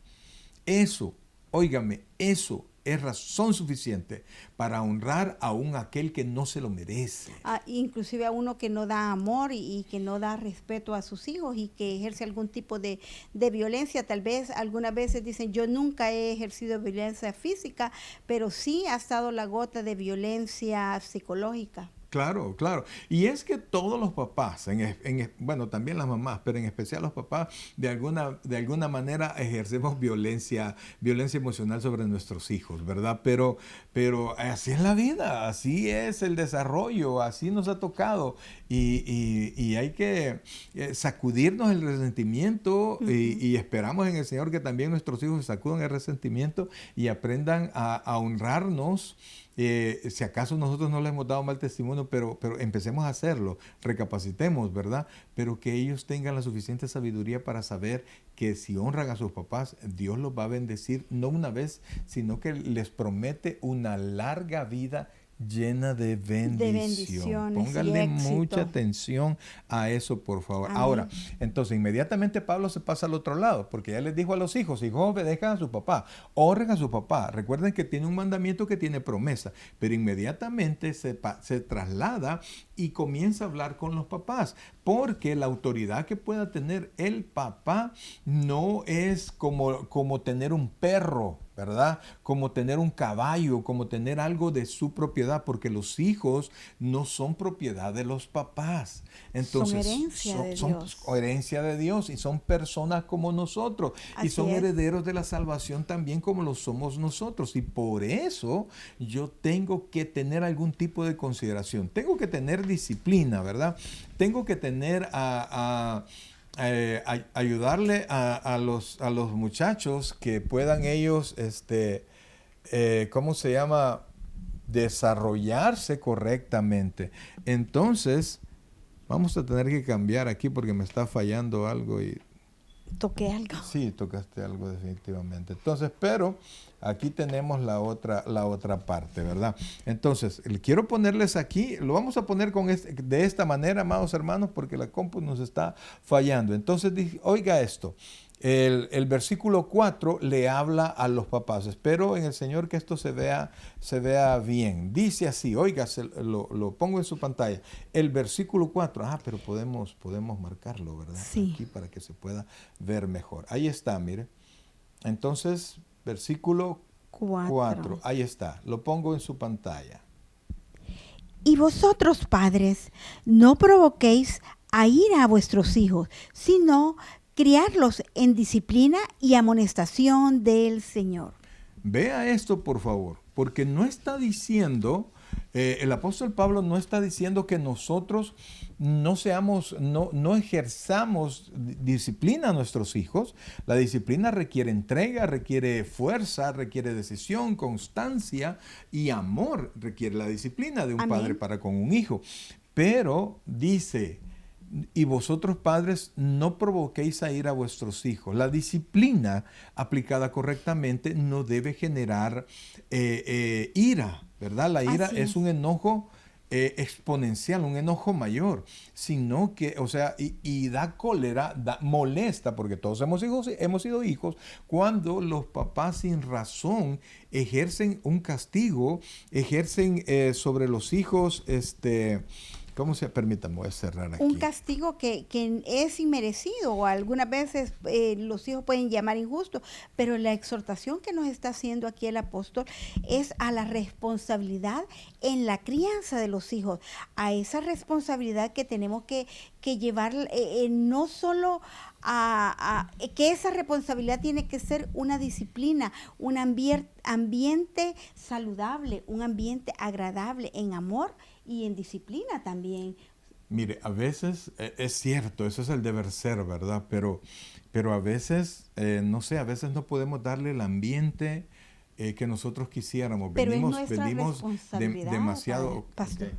Eso, óigame, eso es razón suficiente para honrar aún a aquel que no se lo merece. Inclusive a uno que no da amor y que no da respeto a sus hijos y que ejerce algún tipo de violencia. Tal vez algunas veces dicen, yo nunca he ejercido violencia física, pero sí ha estado la gota de violencia psicológica. Claro, claro. Y es que todos los papás, bueno, también las mamás, pero en especial los papás, de alguna manera ejercemos violencia emocional sobre nuestros hijos, ¿verdad? Pero así es la vida, así es el desarrollo, así nos ha tocado. Y hay que sacudirnos el resentimiento y esperamos en el Señor que también nuestros hijos sacudan el resentimiento y aprendan a honrarnos. Si acaso nosotros no les hemos dado mal testimonio, pero empecemos a hacerlo, recapacitemos, ¿verdad? Pero que ellos tengan la suficiente sabiduría para saber que si honran a sus papás, Dios los va a bendecir, no una vez, sino que les promete una larga vida llena de bendición. Póngale mucha atención a eso, por favor. Amén. Ahora, entonces inmediatamente Pablo se pasa al otro lado, porque ya les dijo a los hijos, hijos, obedezcan a su papá, honren a su papá. Recuerden que tiene un mandamiento que tiene promesa, pero inmediatamente se traslada y comienza a hablar con los papás, porque la autoridad que pueda tener el papá no es como tener un perro, ¿verdad? Como tener un caballo, como tener algo de su propiedad, porque los hijos no son propiedad de los papás. Entonces, son herencia de Dios y son personas como nosotros. Así y son herederos de la salvación también como lo somos nosotros. Y por eso yo tengo que tener algún tipo de consideración. Tengo que tener disciplina, ¿verdad? Tengo que tener ayudarle a los muchachos que puedan ellos, ¿cómo se llama? Desarrollarse correctamente. Entonces, vamos a tener que cambiar aquí porque me está fallando algo y toqué algo. Sí, tocaste algo definitivamente. Entonces, pero aquí tenemos la otra parte, ¿verdad? Entonces, quiero ponerles aquí, lo vamos a poner de esta manera, amados hermanos, porque la compu nos está fallando. Entonces, oiga esto. El versículo 4 le habla a los papás. Espero en el Señor que esto se vea bien. Dice así, oiga, lo pongo en su pantalla. El versículo 4, pero podemos marcarlo, ¿verdad? Sí. Aquí para que se pueda ver mejor. Ahí está, mire. Entonces, versículo 4. Ahí está. Lo pongo en su pantalla. Y vosotros, padres, no provoquéis a ira a vuestros hijos, sino criarlos en disciplina y amonestación del Señor. Vea esto, por favor, porque no está diciendo, el apóstol Pablo no está diciendo que nosotros no ejerzamos disciplina a nuestros hijos. La disciplina requiere entrega, requiere fuerza, requiere decisión, constancia y amor. Requiere la disciplina de un padre para con un hijo. Pero dice, y vosotros padres no provoquéis a ira a vuestros hijos. La disciplina aplicada correctamente no debe generar ira, ¿verdad? La ira es un enojo exponencial, un enojo mayor, sino que, o sea, y da cólera, molesta, porque todos hemos sido hijos, cuando los papás sin razón ejercen un castigo, ejercen sobre los hijos, Permítame, voy a cerrar aquí. Un castigo que es inmerecido, o algunas veces los hijos pueden llamar injusto, pero la exhortación que nos está haciendo aquí el apóstol es a la responsabilidad en la crianza de los hijos, a esa responsabilidad que tenemos que llevar, no solo que esa responsabilidad tiene que ser una disciplina, un ambiente saludable, un ambiente agradable en amor y en disciplina también. Mire, a veces es cierto, eso es el deber ser, ¿verdad? Pero a veces, no sé, a veces no podemos darle el ambiente que nosotros quisiéramos. Pero venimos responsabilidad, demasiado... pastor.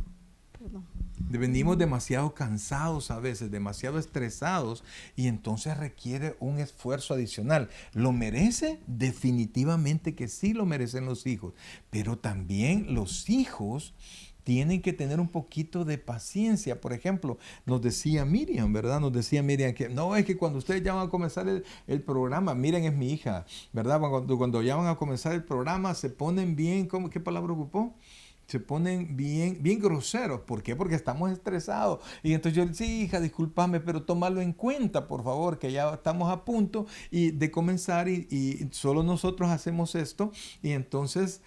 Perdón. Venimos demasiado cansados a veces, demasiado estresados, y entonces requiere un esfuerzo adicional. ¿Lo merece? Definitivamente que sí lo merecen los hijos, pero también los hijos tienen que tener un poquito de paciencia. Por ejemplo, nos decía Miriam, ¿verdad? Nos decía Miriam que no, es que cuando ustedes ya van a comenzar el programa, Miriam es mi hija, ¿verdad? Cuando ya van a comenzar el programa se ponen bien, ¿qué palabra ocupó? Se ponen bien groseros. ¿Por qué? Porque estamos estresados. Y entonces yo le dije, sí, hija, discúlpame, pero tómalo en cuenta, por favor, que ya estamos a punto de comenzar y solo nosotros hacemos esto. Y entonces...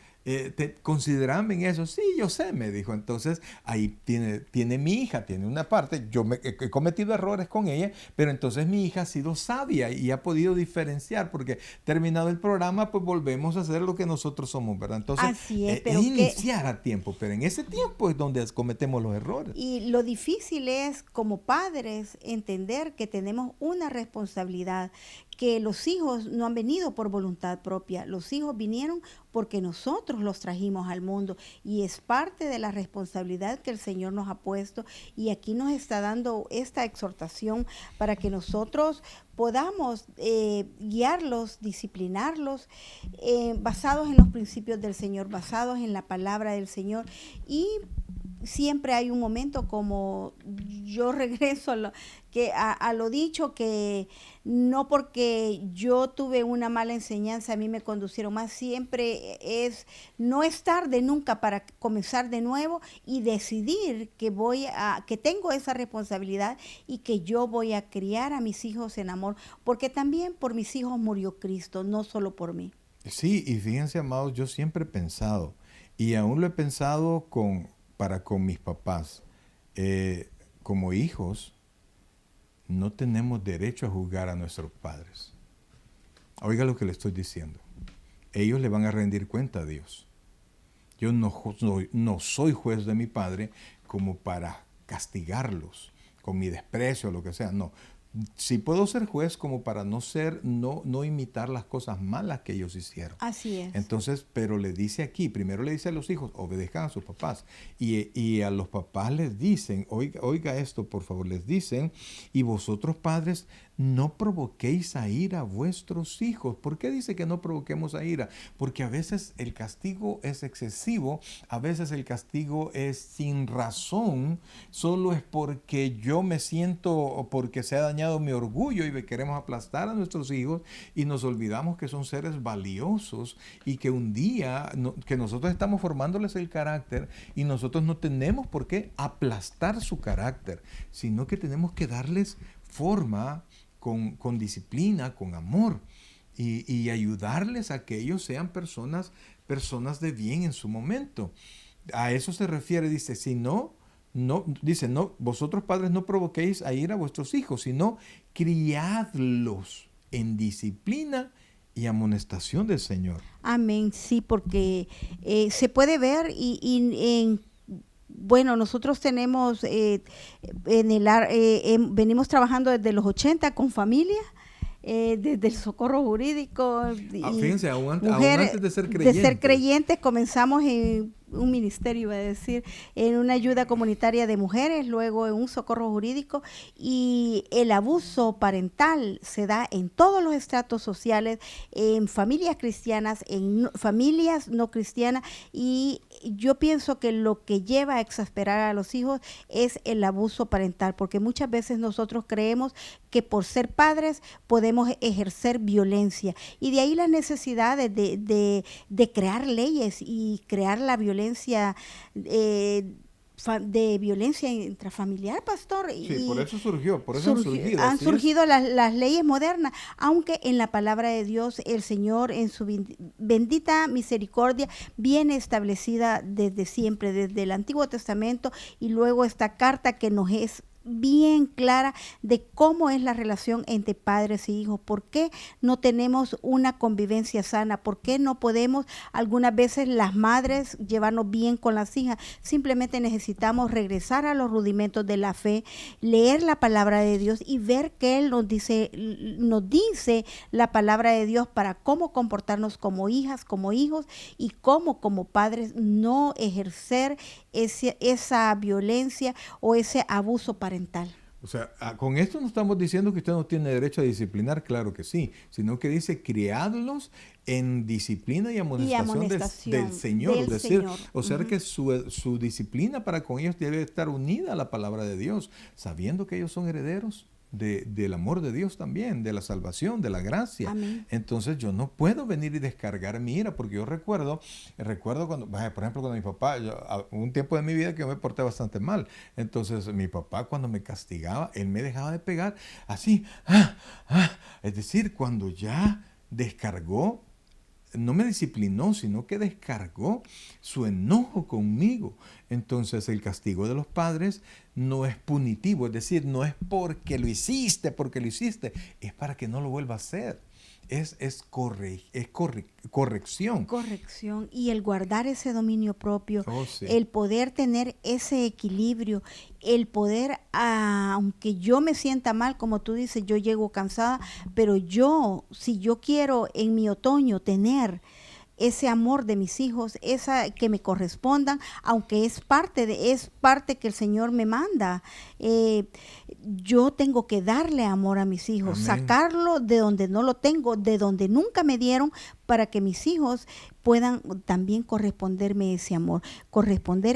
considerame en eso. Sí, yo sé, me dijo. Entonces, ahí tiene mi hija, tiene una parte. Yo he cometido errores con ella, pero entonces mi hija ha sido sabia y ha podido diferenciar, porque terminado el programa, pues volvemos a hacer lo que nosotros somos, ¿verdad? Entonces, así es, pero iniciar a tiempo, pero en ese tiempo es donde cometemos los errores. Y lo difícil es, como padres, entender que tenemos una responsabilidad, que los hijos no han venido por voluntad propia, los hijos vinieron porque nosotros los trajimos al mundo, y es parte de la responsabilidad que el Señor nos ha puesto, y aquí nos está dando esta exhortación para que nosotros podamos guiarlos, disciplinarlos, basados en los principios del Señor, basados en la palabra del Señor. Y siempre hay un momento, como yo regreso a lo dicho, que no porque yo tuve una mala enseñanza a mí me conducieron más. Siempre no es tarde nunca para comenzar de nuevo y decidir que tengo esa responsabilidad y que yo voy a criar a mis hijos en amor, porque también por mis hijos murió Cristo, no solo por mí. Sí, y fíjense, amados, yo siempre he pensado, y aún lo he pensado para con mis papás, como hijos, no tenemos derecho a juzgar a nuestros padres. Oiga lo que le estoy diciendo. Ellos le van a rendir cuenta a Dios. Yo no soy juez de mi padre como para castigarlos con mi desprecio o lo que sea. No, sí puedo ser juez como para no imitar las cosas malas que ellos hicieron. Así es. Entonces, pero le dice aquí, primero le dice a los hijos, obedezcan a sus papás. Y a los papás les dicen, oiga esto, por favor, les dicen, y vosotros padres, no provoquéis a ira a vuestros hijos. ¿Por qué dice que no provoquemos a ira? Porque a veces el castigo es excesivo, a veces el castigo es sin razón, solo es porque yo me siento, o porque se ha dañado mi orgullo y queremos aplastar a nuestros hijos y nos olvidamos que son seres valiosos y que un día, que nosotros estamos formándoles el carácter y nosotros no tenemos por qué aplastar su carácter, sino que tenemos que darles forma con disciplina, con amor y ayudarles a que ellos sean personas de bien en su momento. A eso se refiere, dice, si no, dice, no, vosotros padres no provoquéis a ira a vuestros hijos, sino criadlos en disciplina y amonestación del Señor. Amén, sí, porque se puede ver bueno, nosotros tenemos, venimos trabajando desde los 80 con familias, desde el socorro jurídico. Fíjense, aún antes de ser creyentes. De ser creyentes comenzamos en un ministerio, iba a decir, en una ayuda comunitaria de mujeres, luego en un socorro jurídico, y el abuso parental se da en todos los estratos sociales, en familias cristianas, en familias no cristianas, y yo pienso que lo que lleva a exasperar a los hijos es el abuso parental, porque muchas veces nosotros creemos que por ser padres podemos ejercer violencia, y de ahí la necesidad de crear leyes y crear la violencia de violencia intrafamiliar, pastor. Sí, por eso surgió, han surgido las leyes modernas, aunque en la palabra de Dios el Señor en su bendita misericordia viene establecida desde siempre, desde el Antiguo Testamento, y luego esta carta que nos es bien clara de cómo es la relación entre padres y hijos, por qué no tenemos una convivencia sana, por qué no podemos algunas veces las madres llevarnos bien con las hijas. Simplemente necesitamos regresar a los rudimentos de la fe, leer la palabra de Dios y ver que Él nos dice la palabra de Dios para cómo comportarnos como hijas, como hijos, y cómo como padres no ejercer esa violencia o ese abuso parental. O sea, con esto no estamos diciendo que usted no tiene derecho a disciplinar, claro que sí, sino que dice criadlos en disciplina y amonestación del Señor. Es decir, o sea que su disciplina para con ellos debe estar unida a la palabra de Dios, sabiendo que ellos son herederos del amor de Dios también, de la salvación, de la gracia. Amén. Entonces yo no puedo venir y descargar mi ira, porque yo recuerdo cuando, por ejemplo, cuando mi papá, un tiempo de mi vida que yo me porté bastante mal, entonces mi papá cuando me castigaba, él me dejaba de pegar así, es decir, cuando ya descargó, no me disciplinó, sino que descargó su enojo conmigo. Entonces el castigo de los padres no es punitivo, es decir, no es porque lo hiciste, es para que no lo vuelva a hacer. Es corrección. Corrección, y el guardar ese dominio propio, Sí. el poder tener ese equilibrio, el poder, aunque yo me sienta mal, como tú dices, yo llego cansada, pero si yo quiero en mi otoño tener ese amor de mis hijos, esa que me correspondan, aunque es parte que el Señor me manda. Yo tengo que darle amor a mis hijos, Amén. sacarlo de donde no lo tengo, de donde nunca me dieron, para que mis hijos puedan también corresponder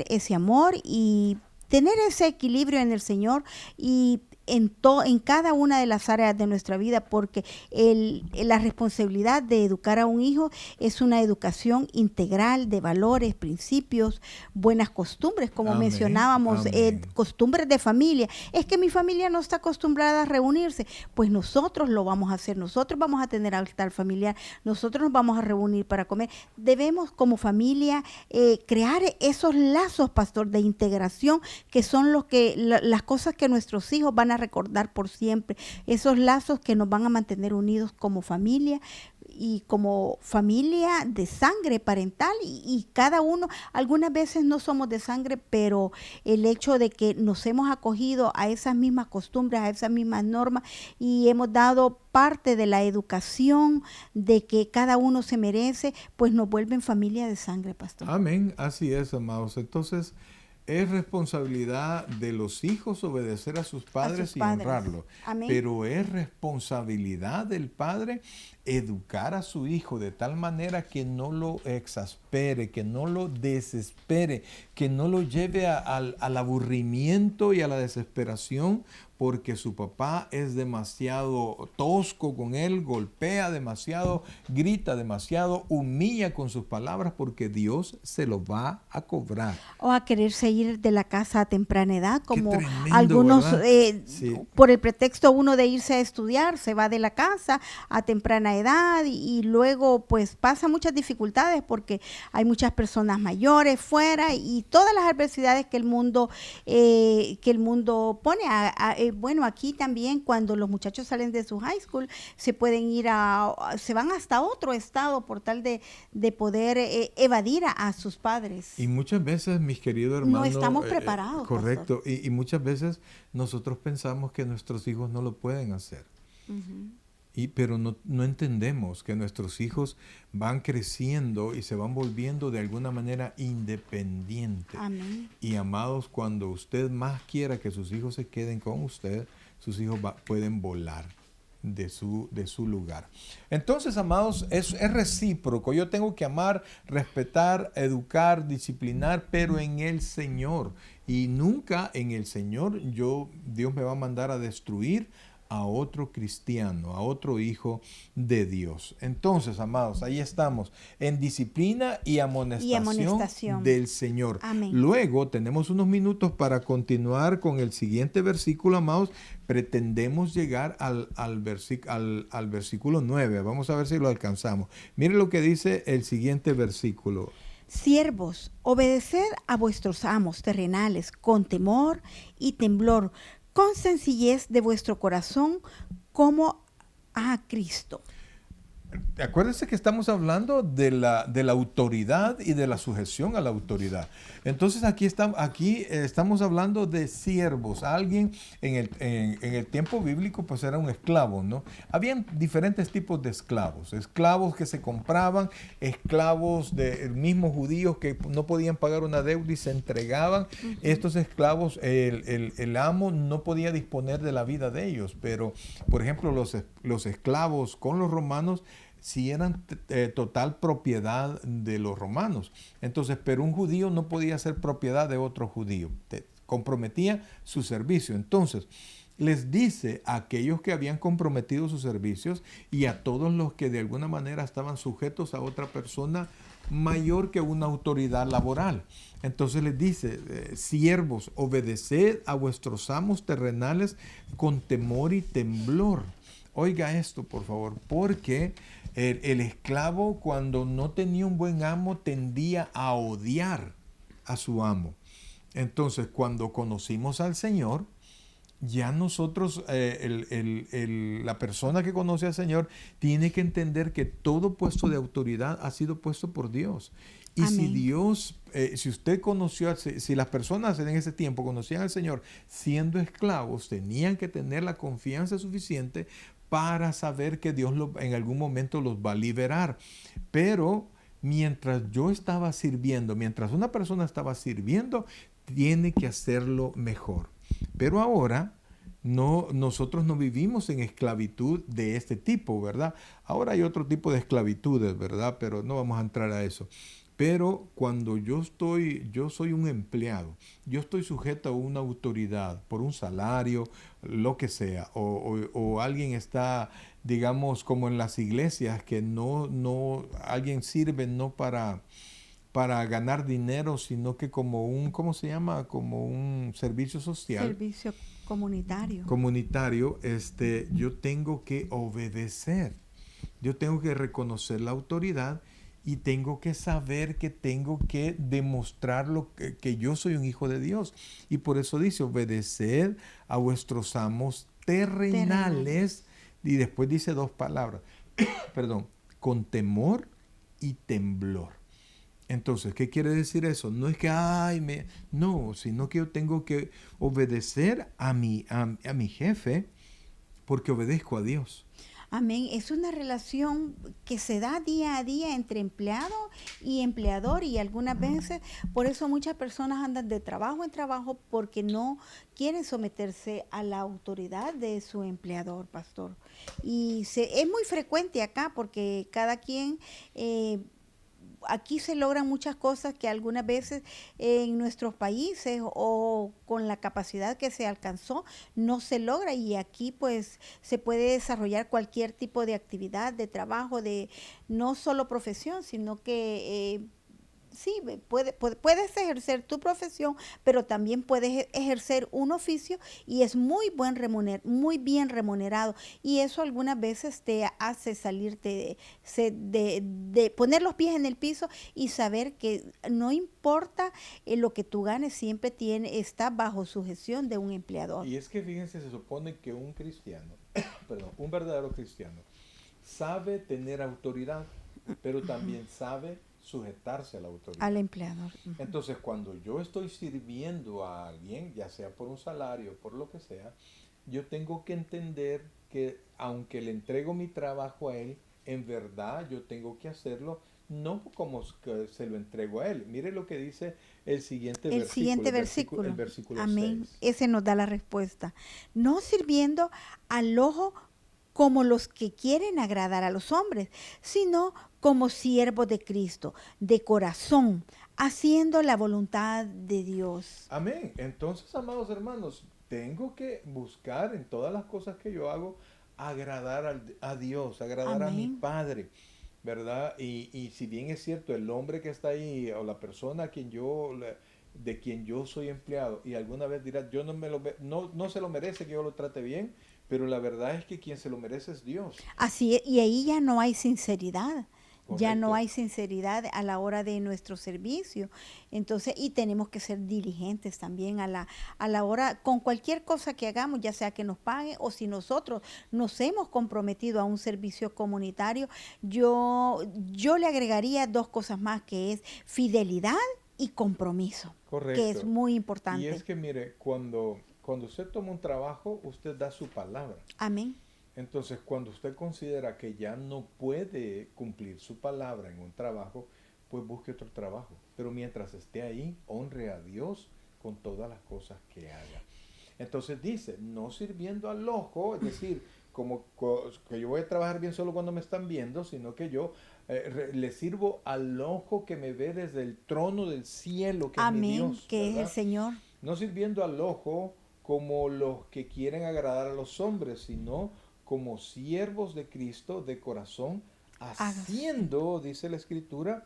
ese amor y tener ese equilibrio en el Señor y en cada una de las áreas de nuestra vida, porque la responsabilidad de educar a un hijo es una educación integral de valores, principios, buenas costumbres, como Amén, mencionábamos, costumbres de familia. Es que mi familia no está acostumbrada a reunirse, pues nosotros lo vamos a hacer, nosotros vamos a tener altar familiar, nosotros nos vamos a reunir para comer. Debemos como familia crear esos lazos, pastor, de integración, que son las cosas que nuestros hijos van a recordar por siempre, esos lazos que nos van a mantener unidos como familia y como familia de sangre parental y cada uno, algunas veces no somos de sangre, pero el hecho de que nos hemos acogido a esas mismas costumbres, a esas mismas normas y hemos dado parte de la educación de que cada uno se merece, pues nos vuelven familia de sangre, pastor. Amén, así es, amados. Entonces, es responsabilidad de los hijos obedecer a sus padres y honrarlos. Amén. Pero es responsabilidad del padre educar a su hijo de tal manera que no lo exaspere, que no lo desespere, que no lo lleve al aburrimiento y a la desesperación, porque su papá es demasiado tosco con él, golpea demasiado, grita demasiado, humilla con sus palabras, porque Dios se lo va a cobrar. O a quererse ir de la casa a temprana edad, como tremendo, algunos, sí. por el pretexto uno de irse a estudiar, se va de la casa a temprana edad y luego pues pasa muchas dificultades porque hay muchas personas mayores fuera y todas las adversidades que el mundo pone. Bueno, aquí también cuando los muchachos salen de su high school se pueden ir se van hasta otro estado por tal de poder evadir a sus padres. Y muchas veces, mis queridos hermanos, no estamos preparados. Correcto, y muchas veces nosotros pensamos que nuestros hijos no lo pueden hacer. Pero no entendemos que nuestros hijos van creciendo y se van volviendo de alguna manera independientes. Amén. Y amados, cuando usted más quiera que sus hijos se queden con usted, sus hijos pueden volar de su lugar. Entonces, amados, es recíproco. Yo tengo que amar, respetar, educar, disciplinar, pero en el Señor. Y nunca en el Señor Dios me va a mandar a destruir a otro cristiano, a otro hijo de Dios. Entonces, amados, ahí estamos, en disciplina y amonestación del Señor. Amén. Luego tenemos unos minutos para continuar con el siguiente versículo, amados. Pretendemos llegar al versículo 9. Vamos a ver si lo alcanzamos. Mire lo que dice el siguiente versículo. Siervos, obedeced a vuestros amos terrenales con temor y temblor, con sencillez de vuestro corazón, como a Cristo. Acuérdense que estamos hablando de la autoridad y de la sujeción a la autoridad. Entonces aquí estamos hablando de siervos. Alguien en el tiempo bíblico pues era un esclavo, ¿no? Habían diferentes tipos de esclavos. Esclavos que se compraban, esclavos de mismos judíos que no podían pagar una deuda y se entregaban. Estos esclavos, el amo no podía disponer de la vida de ellos. Pero, por ejemplo, los esclavos con los romanos si eran total propiedad de los romanos. Entonces, pero un judío no podía ser propiedad de otro judío. Comprometía su servicio. Entonces, les dice a aquellos que habían comprometido sus servicios y a todos los que de alguna manera estaban sujetos a otra persona mayor que una autoridad laboral. Entonces les dice, siervos, obedeced a vuestros amos terrenales con temor y temblor. Oiga esto, por favor, porque el esclavo cuando no tenía un buen amo tendía a odiar a su amo. Entonces, cuando conocimos al Señor, ya nosotros, la persona que conoce al Señor tiene que entender que todo puesto de autoridad ha sido puesto por Dios. Y Amén. si Dios, si usted conoció, si las personas en ese tiempo conocían al Señor siendo esclavos, tenían que tener la confianza suficiente para saber que Dios en algún momento los va a liberar. Pero mientras yo estaba sirviendo, mientras una persona estaba sirviendo, tiene que hacerlo mejor. Pero ahora nosotros no vivimos en esclavitud de este tipo, ¿verdad? Ahora hay otro tipo de esclavitudes, ¿verdad? Pero no vamos a entrar a eso. Pero cuando yo soy un empleado, yo estoy sujeto a una autoridad por un salario, lo que sea, o alguien está, digamos, como en las iglesias, que alguien sirve no para ganar dinero, sino que como ¿cómo se llama? Como un servicio social. Servicio comunitario. Comunitario, yo tengo que obedecer. Yo tengo que reconocer la autoridad y tengo que saber que tengo que demostrar que yo soy un hijo de Dios. Y por eso dice, obedeced a vuestros amos terrenales. Y después dice dos palabras, perdón, con temor y temblor. Entonces, ¿qué quiere decir eso? No es que, no, sino que yo tengo que obedecer a mi jefe porque obedezco a Dios. Amén. Es una relación que se da día a día entre empleado y empleador, y algunas veces por eso muchas personas andan de trabajo en trabajo porque no quieren someterse a la autoridad de su empleador, pastor. Y es muy frecuente acá porque cada quien... aquí se logran muchas cosas que algunas veces en nuestros países o con la capacidad que se alcanzó no se logra, y aquí pues se puede desarrollar cualquier tipo de actividad, de trabajo, de no solo profesión, sino que sí, puedes ejercer tu profesión, pero también puedes ejercer un oficio, y es muy bien remunerado. Y eso algunas veces te hace salirte de poner los pies en el piso y saber que no importa lo que tú ganes, siempre está bajo sujeción de un empleador. Y es que fíjense, se supone que un cristiano, perdón, un verdadero cristiano, sabe tener autoridad, pero también sabe sujetarse a la Al autoridad. empleador. Entonces, cuando yo estoy sirviendo a alguien, ya sea por un salario, por lo que sea, yo tengo que entender que aunque le entrego mi trabajo a él, en verdad yo tengo que hacerlo no como que se lo entrego a él. Mire lo que dice el siguiente El versículo, siguiente el versículo. versículo Amén. 6. Ese nos da la respuesta. No sirviendo al ojo como los que quieren agradar a los hombres, sino como siervos de Cristo, de corazón, haciendo la voluntad de Dios. Amén. Entonces, amados hermanos, tengo que buscar en todas las cosas que yo hago agradar a Dios, agradar a mi Amén. Padre, ¿verdad? Y si bien es cierto, el hombre que está ahí o la persona de quien yo soy empleado, y alguna vez dirá, yo no se lo merece que yo lo trate bien, pero la verdad es que quien se lo merece es Dios. Así es, y ahí ya no hay sinceridad. Ya no Correcto. hay sinceridad a la hora de nuestro servicio. Entonces, y tenemos que ser diligentes también a la hora, con cualquier cosa que hagamos, ya sea que nos paguen o si nosotros nos hemos comprometido a un servicio comunitario. Yo le agregaría dos cosas más, que es fidelidad y compromiso, que es Correcto. muy Y es importante. que mire, cuando usted toma un trabajo, usted da su palabra. Amén. Entonces, cuando usted considera que ya no puede cumplir su palabra en un trabajo, pues busque otro trabajo. Pero mientras esté ahí, honre a Dios con todas las cosas que haga. Entonces dice, no sirviendo al ojo, es decir, que yo voy a trabajar bien solo cuando me están viendo, sino que yo le sirvo al ojo que me ve desde el trono del cielo, que es mi Amén, Dios, que es el ¿verdad? Señor. No sirviendo al ojo como los que quieren agradar a los hombres, sino como siervos de Cristo de corazón, Hágase haciendo, dice la Escritura,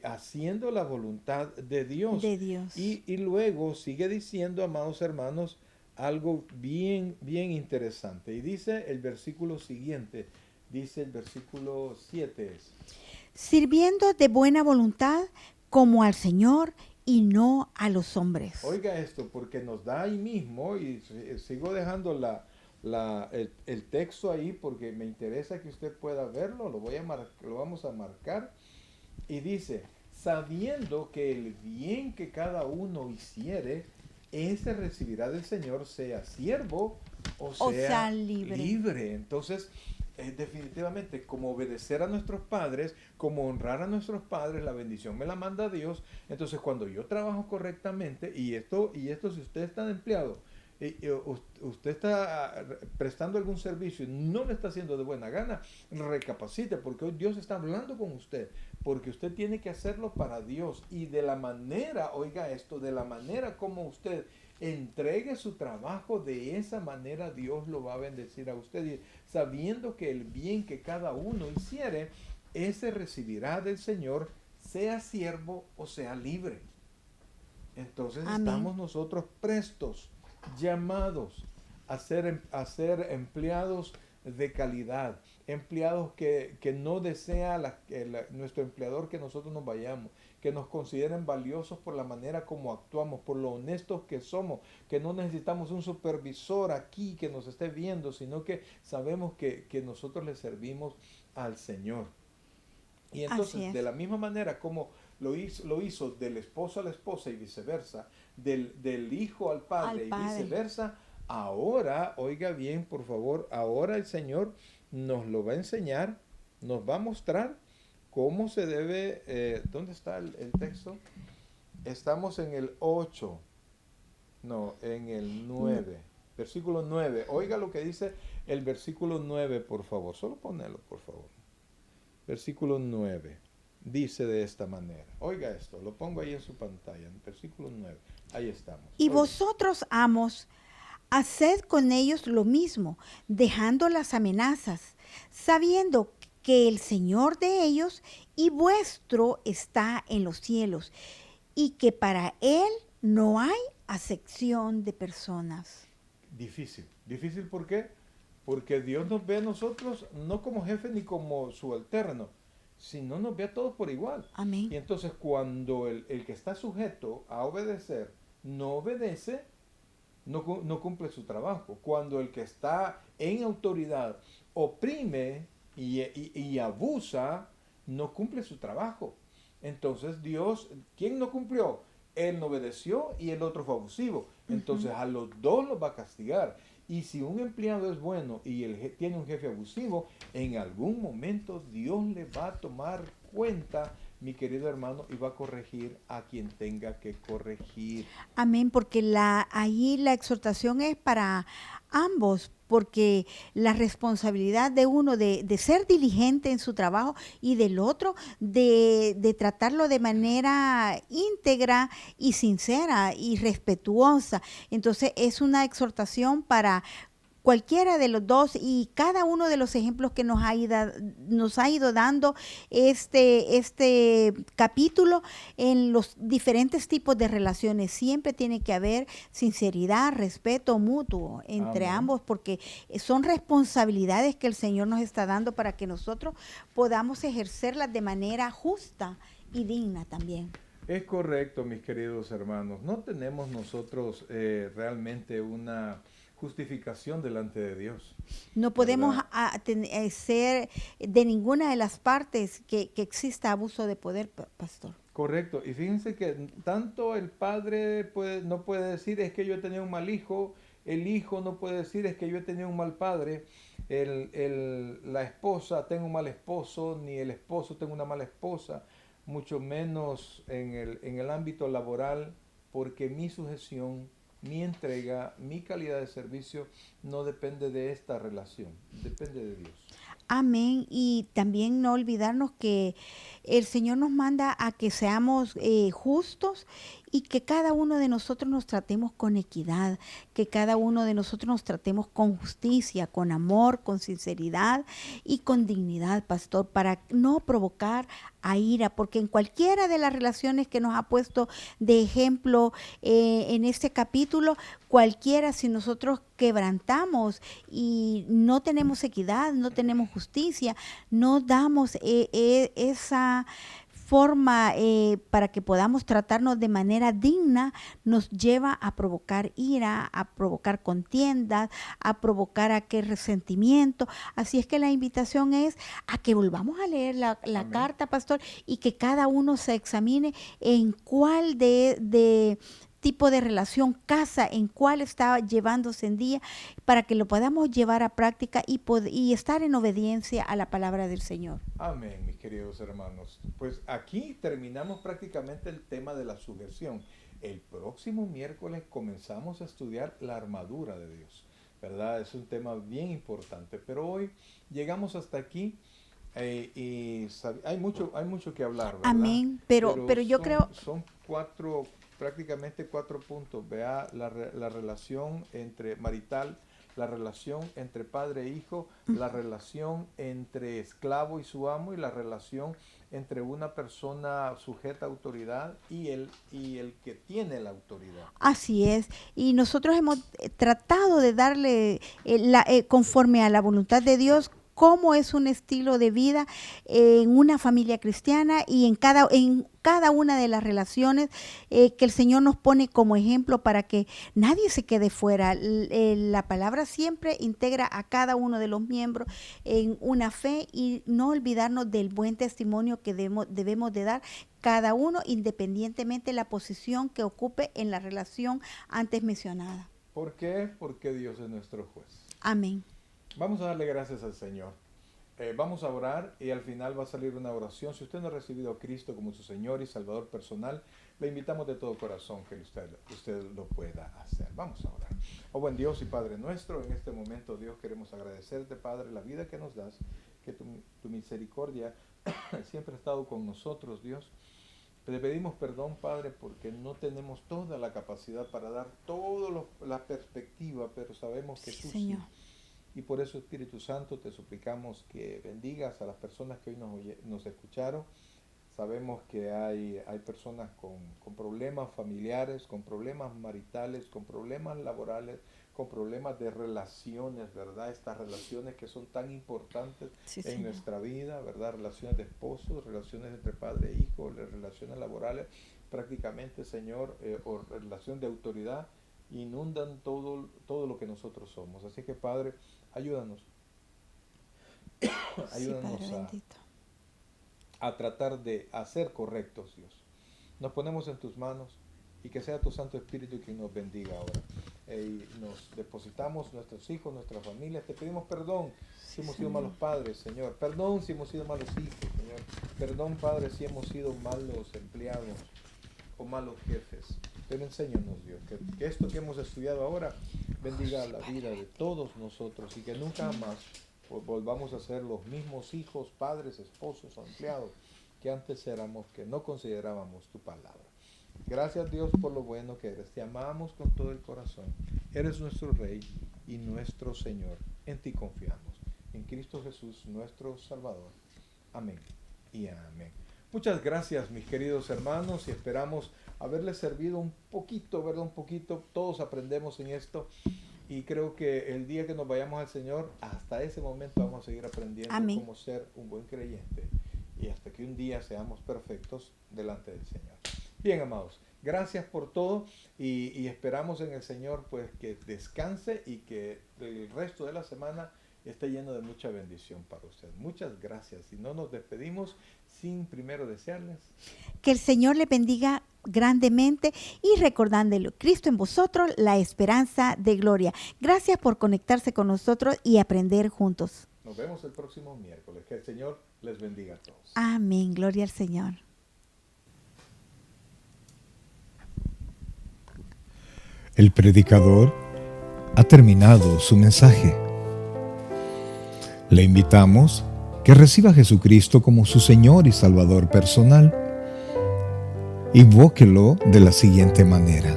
haciendo la voluntad de Dios. de Dios. Y luego sigue diciendo, amados hermanos, algo bien, bien interesante. Y dice el versículo siguiente, dice el versículo 7 es. Sirviendo de buena voluntad como al Señor y no a los hombres. Oiga esto, porque nos da ahí mismo, y sigo dejando el texto ahí porque me interesa que usted pueda verlo, lo vamos a marcar, y dice, sabiendo que el bien que cada uno hiciere, ese recibirá del Señor, sea siervo o O sea, sea libre. libre. Entonces, definitivamente, como obedecer a nuestros padres, como honrar a nuestros padres, la bendición me la manda Dios. Entonces, cuando yo trabajo correctamente, y esto si usted está empleado, usted está prestando algún servicio y no lo está haciendo de buena gana, recapacite, porque hoy Dios está hablando con usted, porque usted tiene que hacerlo para Dios, y de la manera, oiga esto, de la manera como usted entregue su trabajo, de esa manera Dios lo va a bendecir a usted, y sabiendo que el bien que cada uno hiciere, ese recibirá del Señor, sea siervo o sea libre. Entonces Amén. estamos nosotros prestos, llamados a ser empleados de calidad, empleados que no desea nuestro empleador que nosotros nos vayamos, que nos consideren valiosos por la manera como actuamos, por lo honestos que somos, que no necesitamos un supervisor aquí que nos esté viendo, sino que sabemos que nosotros le servimos al Señor. Y Así entonces, es. de la misma manera como lo hizo del esposo a la esposa y viceversa, del hijo al Al padre y Padre. viceversa, ahora, oiga bien, por favor, ahora el Señor nos lo va a enseñar, nos va a mostrar cómo se debe, ¿dónde está el texto? Estamos en el 8, no, en el N- 9, versículo 9. Oiga lo que dice el versículo 9, por favor, solo ponelo, por favor. Versículo 9 dice de esta manera. Oiga esto, lo pongo ahí en su pantalla, en versículo 9. Ahí estamos. Y Oiga. vosotros, amos, haced con ellos lo mismo, dejando las amenazas, sabiendo que el Señor de ellos y vuestro está en los cielos, y que para Él no hay acepción de personas. Difícil. ¿Difícil por qué? Porque Dios nos ve a nosotros no como jefe ni como subalterno, sino nos ve a todos por igual. Amén. Y entonces cuando el que está sujeto a obedecer no obedece, no cumple su trabajo. Cuando el que está en autoridad oprime y abusa, no cumple su trabajo. Entonces Dios, ¿quién no cumplió? Él no obedeció y el otro fue abusivo. Entonces a los dos los va a castigar. Y si un empleado es bueno y tiene un jefe abusivo, en algún momento Dios le va a tomar cuenta, mi querido hermano, y va a corregir a quien tenga que corregir. Amén, porque ahí la exhortación es para ambos, porque la responsabilidad de uno de ser diligente en su trabajo y del otro de tratarlo de manera íntegra y sincera y respetuosa. Entonces es una exhortación para cualquiera de los dos, y cada uno de los ejemplos que nos ha ido dando este capítulo en los diferentes tipos de relaciones. Siempre tiene que haber sinceridad, respeto mutuo entre Amén. ambos, porque son responsabilidades que el Señor nos está dando para que nosotros podamos ejercerlas de manera justa y digna también. Es correcto, mis queridos hermanos. No tenemos nosotros realmente una justificación delante de Dios, No podemos ¿verdad? ser de ninguna de las partes que exista abuso de poder, pastor. Correcto. Y fíjense que tanto el padre no puede decir es que yo he tenido un mal hijo, el hijo no puede decir es que yo he tenido un mal padre, la esposa tengo un mal esposo, ni el esposo tengo una mala esposa, mucho menos en el ámbito laboral, porque mi sujeción, mi entrega, mi calidad de servicio no depende de esta relación, depende de Dios. Amén. Y también no olvidarnos que el Señor nos manda a que seamos justos y que cada uno de nosotros nos tratemos con equidad, que cada uno de nosotros nos tratemos con justicia, con amor, con sinceridad y con dignidad, pastor, para no provocar a ira, porque en cualquiera de las relaciones que nos ha puesto de ejemplo en este capítulo, cualquiera, si nosotros quebrantamos y no tenemos equidad, no tenemos justicia, no damos esa forma para que podamos tratarnos de manera digna, nos lleva a provocar ira, a provocar contiendas, a provocar aquel resentimiento. Así es que la invitación es a que volvamos a leer la Amén. carta, pastor, y que cada uno se examine en cuál de tipo de relación casa, en cuál está llevándose en día, para que lo podamos llevar a práctica y estar en obediencia a la palabra del Señor. Amén, mis queridos hermanos. Pues aquí terminamos prácticamente el tema de la sujeción. El próximo miércoles comenzamos a estudiar la armadura de Dios, ¿verdad? Es un tema bien importante, pero hoy llegamos hasta aquí hay mucho que hablar, ¿verdad? Amén. Pero Pero yo creo, son prácticamente cuatro puntos. Vea la relación entre marital, la relación entre padre e hijo, la relación entre esclavo y su amo y la relación entre una persona sujeta a autoridad y el que tiene la autoridad. así es. Y nosotros hemos tratado de darle, conforme a la voluntad de Dios, cómo es un estilo de vida en una familia cristiana y en cada una de las relaciones que el Señor nos pone como ejemplo para que nadie se quede fuera. La palabra siempre integra a cada uno de los miembros en una fe y no olvidarnos del buen testimonio que debemos de dar cada uno independientemente de la posición que ocupe en la relación antes mencionada. ¿Por qué? Porque Dios es nuestro juez. Amén. Vamos a darle gracias al Señor. Vamos a orar y al final va a salir una oración. Si usted no ha recibido a Cristo como su Señor y Salvador personal, le invitamos de todo corazón que usted lo pueda hacer. Vamos a orar. Oh buen Dios y Padre nuestro, en este momento, Dios, queremos agradecerte, Padre, la vida que nos das, que tu misericordia siempre ha estado con nosotros, Dios. Te pedimos perdón, Padre, porque no tenemos toda la capacidad para dar toda la perspectiva, pero sabemos que tú Señor. Sí. Y por eso, Espíritu Santo, te suplicamos que bendigas a las personas que hoy nos escucharon. Sabemos que hay personas con problemas familiares, con problemas maritales, con problemas laborales, con problemas de relaciones, ¿verdad? Estas relaciones que son tan importantes en nuestra vida, ¿verdad? Relaciones de esposos, relaciones entre padre e hijo, relaciones laborales, prácticamente, Señor, o relación de autoridad, inundan todo lo que nosotros somos. Así que, Padre, ayúdanos. Ayúdanos a tratar de hacer correctos, Dios. Nos ponemos en tus manos y que sea tu Santo Espíritu quien nos bendiga ahora. Y nos depositamos nuestros hijos, nuestras familias. Te pedimos perdón si hemos sido malos padres, Señor. Perdón si hemos sido malos hijos, Señor. Perdón, Padre, si hemos sido malos empleados o malos jefes. Pero enséñanos, Dios, que esto que hemos estudiado ahora bendiga la vida de todos nosotros y que nunca más volvamos a ser los mismos hijos, padres, esposos o empleados que antes éramos, que no considerábamos tu palabra. Gracias, Dios, por lo bueno que eres. Te amamos con todo el corazón. Eres nuestro Rey y nuestro Señor. En ti confiamos. En Cristo Jesús, nuestro Salvador. Amén y amén. Muchas gracias, mis queridos hermanos, y esperamos haberles servido un poquito, ¿verdad? Un poquito. Todos aprendemos en esto. Y creo que el día que nos vayamos al Señor, hasta ese momento vamos a seguir aprendiendo Amén. Cómo ser un buen creyente. Y hasta que un día seamos perfectos delante del Señor. Bien, amados, gracias por todo y esperamos en el Señor pues que descanse y que el resto de la semana esté lleno de mucha bendición para usted. Muchas gracias. Y no nos despedimos sin primero desearles que el Señor le bendiga grandemente y recordándolo, Cristo en vosotros, la esperanza de gloria. Gracias por conectarse con nosotros y aprender juntos. Nos vemos el próximo miércoles. Que el Señor les bendiga a todos. Amén. Gloria al Señor. El predicador ha terminado su mensaje. Le invitamos que reciba a Jesucristo como su Señor y Salvador personal. Invóquelo de la siguiente manera.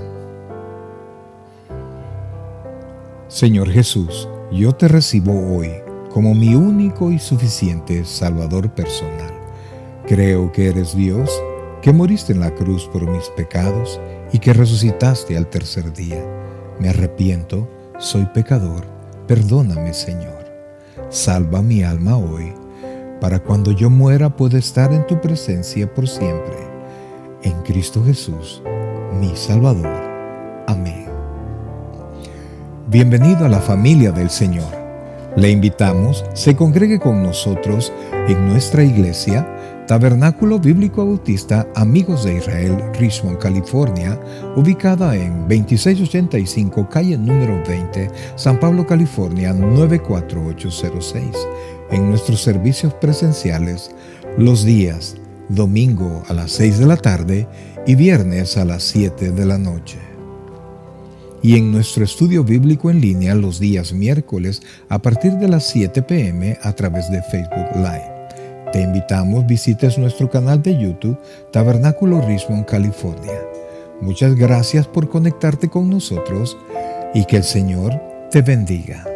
Señor Jesús, yo te recibo hoy como mi único y suficiente Salvador personal. Creo que eres Dios, que moriste en la cruz por mis pecados y que resucitaste al tercer día. Me arrepiento, soy pecador, perdóname, Señor. Salva mi alma hoy, para cuando yo muera pueda estar en tu presencia por siempre. En Cristo Jesús, mi Salvador. Amén. Bienvenido a la familia del Señor. Le invitamos, se congregue con nosotros en nuestra iglesia, Tabernáculo Bíblico Bautista Amigos de Israel, Richmond, California, ubicada en 2685 calle número 20, San Pablo, California 94806. En nuestros servicios presenciales, los días domingo a las 6 de la tarde y viernes a las 7 de la noche. Y en nuestro estudio bíblico en línea los días miércoles a partir de las 7 p.m. a través de Facebook Live. Te invitamos, visites nuestro canal de YouTube, Tabernáculo Richmond, California. Muchas gracias por conectarte con nosotros y que el Señor te bendiga.